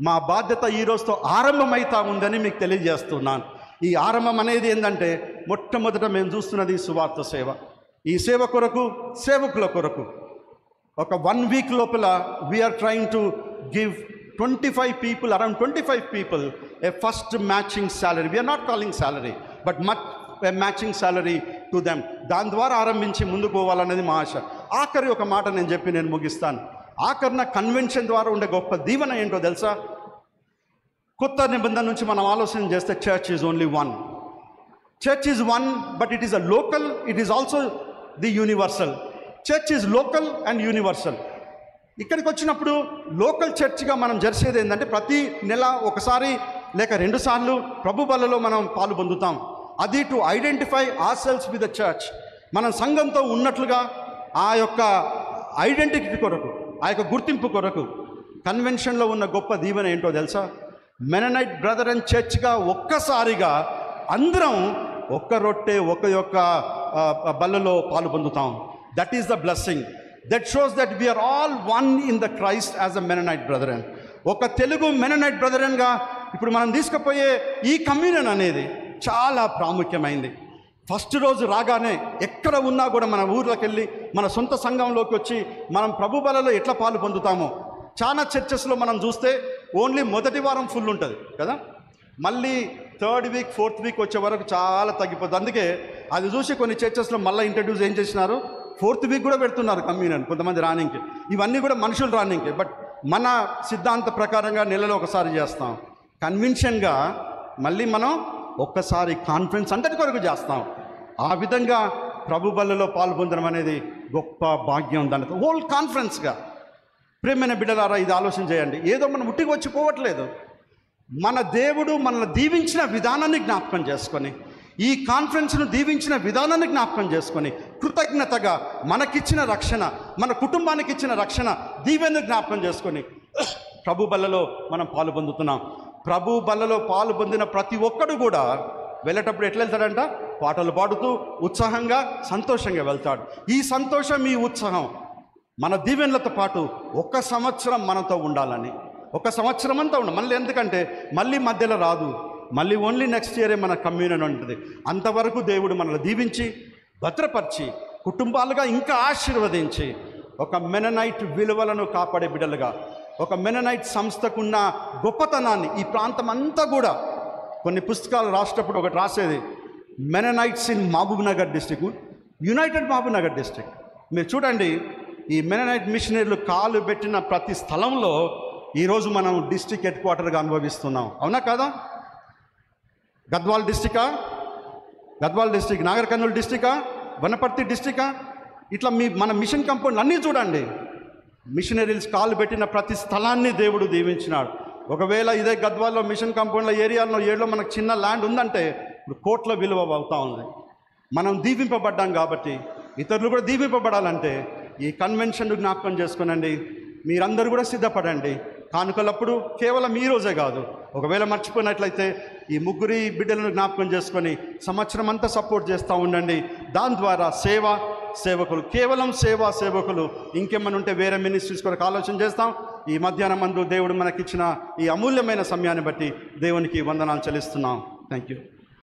మా బాధ్యత ఈ రోజుతో ఆరంభమైతా ఉందని మీకు తెలియజేస్తున్నాను. ఈ ఆరంభం అనేది ఏంటంటే మొట్టమొదట మేము చూస్తున్నది సువార్త సేవ. ఈ సేవ కొరకు, సేవకుల కొరకు ఒక 1 వీక్ లోపల we're trying to give 25 people, around 25 people a first matching salary. We are not calling salary, but a matching salary to them. దాని ద్వారా ఆరంభించి ముందుకు పోవాలనేది మా ఆశ. ఆఖరి ఒక మాట నేను చెప్పి నేను ముగిస్తాను. ఆఖరిన కన్వెన్షన్ ద్వారా ఉండే గొప్ప దీవెన ఏంటో తెలుసా? కొత్త నిబంధన నుంచి మనం ఆలోచన చేస్తే church is only one. Church is one, but it is a local, it is also the universal. Church is local and universal. ఇక్కడికి వచ్చినప్పుడు లోకల్ చర్చ్గా మనం జరిసేది ఏంటంటే ప్రతి నెల ఒకసారి లేక 2 సార్లు ప్రభు బలలో మనం పాలు పొందుతాం. అది to identify ourselves with the church. మనం సంఘంతో ఉన్నట్లుగా ఆ యొక్క ఐడెంటిటీ కొరకు, ఆ యొక్క గుర్తింపు కొరకు కన్వెన్షన్లో ఉన్న గొప్ప దీవెన ఏంటో తెలుసా? మెననైట్ బ్రదర్ అండ్ చర్చ్గా ఒక్కసారిగా అందరం ఒక్క రొట్టె ఒక యొక్క బల్లలో పాలు పొందుతాం. That is the blessing. That shows that we're all one in the Christ as a Mennonite Brethren. ఒక తెలుగు మెననైట్ బ్రదరన్గా ఇప్పుడు మనం తీసుకుపోయే ఈ కమ్యూనియన్ అనేది చాలా ప్రాముఖ్యమైంది. ఫస్ట్ రోజు రాగానే ఎక్కడ ఉన్నా కూడా మన ఊర్లోకి వెళ్ళి మన సొంత సంఘంలోకి వచ్చి మనం ప్రభు బలలో ఎట్లా పాలు పొందుతామో, చాలా చర్చెస్లో మనం చూస్తే ఓన్లీ మొదటి వారం ఫుల్ ఉంటుంది కదా, మళ్ళీ 3rd వీక్ 4th వీక్ వచ్చే వరకు చాలా తగ్గిపోతుంది. అందుకే అది చూసి కొన్ని చర్చెస్లో మళ్ళీ ఇంట్రడ్యూస్ ఏం చేసినారు, 4th వీక్ కూడా పెడుతున్నారు కమ్యూనియన్, కొంతమంది రానింకే. ఇవన్నీ కూడా మనుషులు రానింకే. బట్ మన సిద్ధాంత ప్రకారంగా నెలలో ఒకసారి చేస్తాం. కన్వెన్షన్గా మళ్ళీ మనం ఒక్కసారి కాన్ఫరెన్స్ అంతటి కొరకు చేస్తాం. ఆ విధంగా ప్రభు బలలో పాల్పొందడం అనేది గొప్ప భాగ్యం. దానితో హోల్ కాన్ఫరెన్స్గా ప్రేమైన బిడ్డలారా ఇది ఆలోచన చేయండి. ఏదో మనం ఉట్టికి వచ్చి పోవట్లేదు. మన దేవుడు మనల్ని దీవించిన విధానాన్ని జ్ఞాపకం చేసుకొని, ఈ కాన్ఫరెన్స్ను దీవించిన విధానాన్ని జ్ఞాపకం చేసుకొని, కృతజ్ఞతగా మనకిచ్చిన రక్షణ, మన కుటుంబానికి ఇచ్చిన రక్షణ దీవెను జ్ఞాపకం చేసుకొని ప్రభు బలలో మనం పాలు పొందుతున్నాం. ప్రభు బలలో పాలు పొందిన ప్రతి ఒక్కడు కూడా వెళ్ళేటప్పుడు ఎట్లా వెళ్తాడంట? పాటలు పాడుతూ ఉత్సాహంగా సంతోషంగా వెళ్తాడు. ఈ సంతోషం, ఈ ఉత్సాహం మన దీవెనలతో పాటు 1 సంవత్సరం మనతో ఉండాలని, 1 సంవత్సరం అంతా మళ్ళీ ఎందుకంటే మళ్ళీ మధ్యలో రాదు, మళ్ళీ ఓన్లీ నెక్స్ట్ ఇయరే మన కమ్యూనియన్ ఉంటుంది. అంతవరకు దేవుడు మనల్ని దీవించి భద్రపరిచి కుటుంబాలుగా ఇంకా ఆశీర్వదించి ఒక మెననైట్ విలువలను కాపాడే బిడ్డలుగా, ఒక మెననైట్ సంస్థకున్న గొప్పతనాన్ని ఈ ప్రాంతం అంతా కూడా కొన్ని పుస్తకాలు రాసేటప్పుడు ఒకటి రాసేది, Mennonites in Mahabubnagar district, united Mahabubnagar district. మీరు చూడండి, ఈ మెననైట్ మిషనరీలు కాలు పెట్టిన ప్రతి స్థలంలో ఈరోజు మనం డిస్టిక్ హెడ్ క్వార్టర్గా అనుభవిస్తున్నాం. అవునా కాదా? గద్వాల్ డిస్టికా, గద్వాల్ డిస్టిక్, నాగర్ కర్నూలు డిస్టికా, వనపర్తి డిస్టికా, ఇట్లా మన మిషన్ కంపౌండ్లు అన్నీ చూడండి. మిషనరీస్ కాలు పెట్టిన ప్రతి స్థలాన్ని దేవుడు దీవించినాడు. ఒకవేళ ఇదే గద్వాల్లో మిషన్ కాంపౌండ్ల ఏరియాలో ఏళ్ళలో మనకు చిన్న ల్యాండ్ ఉందంటే ఇప్పుడు కోట్ల విలువ అవుతా ఉంది. మనం దీవింపబడ్డాం కాబట్టి ఇతరులు కూడా దీవింపబడాలంటే ఈ కన్వెన్షన్ జ్ఞాపకం చేసుకోనండి. మీరందరూ కూడా సిద్ధపడండి. కానుకలప్పుడు కేవలం ఈ రోజే కాదు, ఒకవేళ మర్చిపోయినట్లయితే ఈ ముగ్గురి బిడ్డలను జ్ఞాపకం చేసుకొని సంవత్సరం అంతా సపోర్ట్ చేస్తూ ఉండండి. దాని ద్వారా సేవకులు, కేవలం సేవకులు, ఇంకేమైనా ఉంటే వేరే మినిస్ట్రీస్ కొరకు ఆలోచన చేస్తాం. ఈ మధ్యాహ్నం మందు దేవుడు మనకిచ్చిన ఈ అమూల్యమైన సమయాన్ని బట్టి దేవునికి వందనాలు చెల్లిస్తున్నాం. Thank you.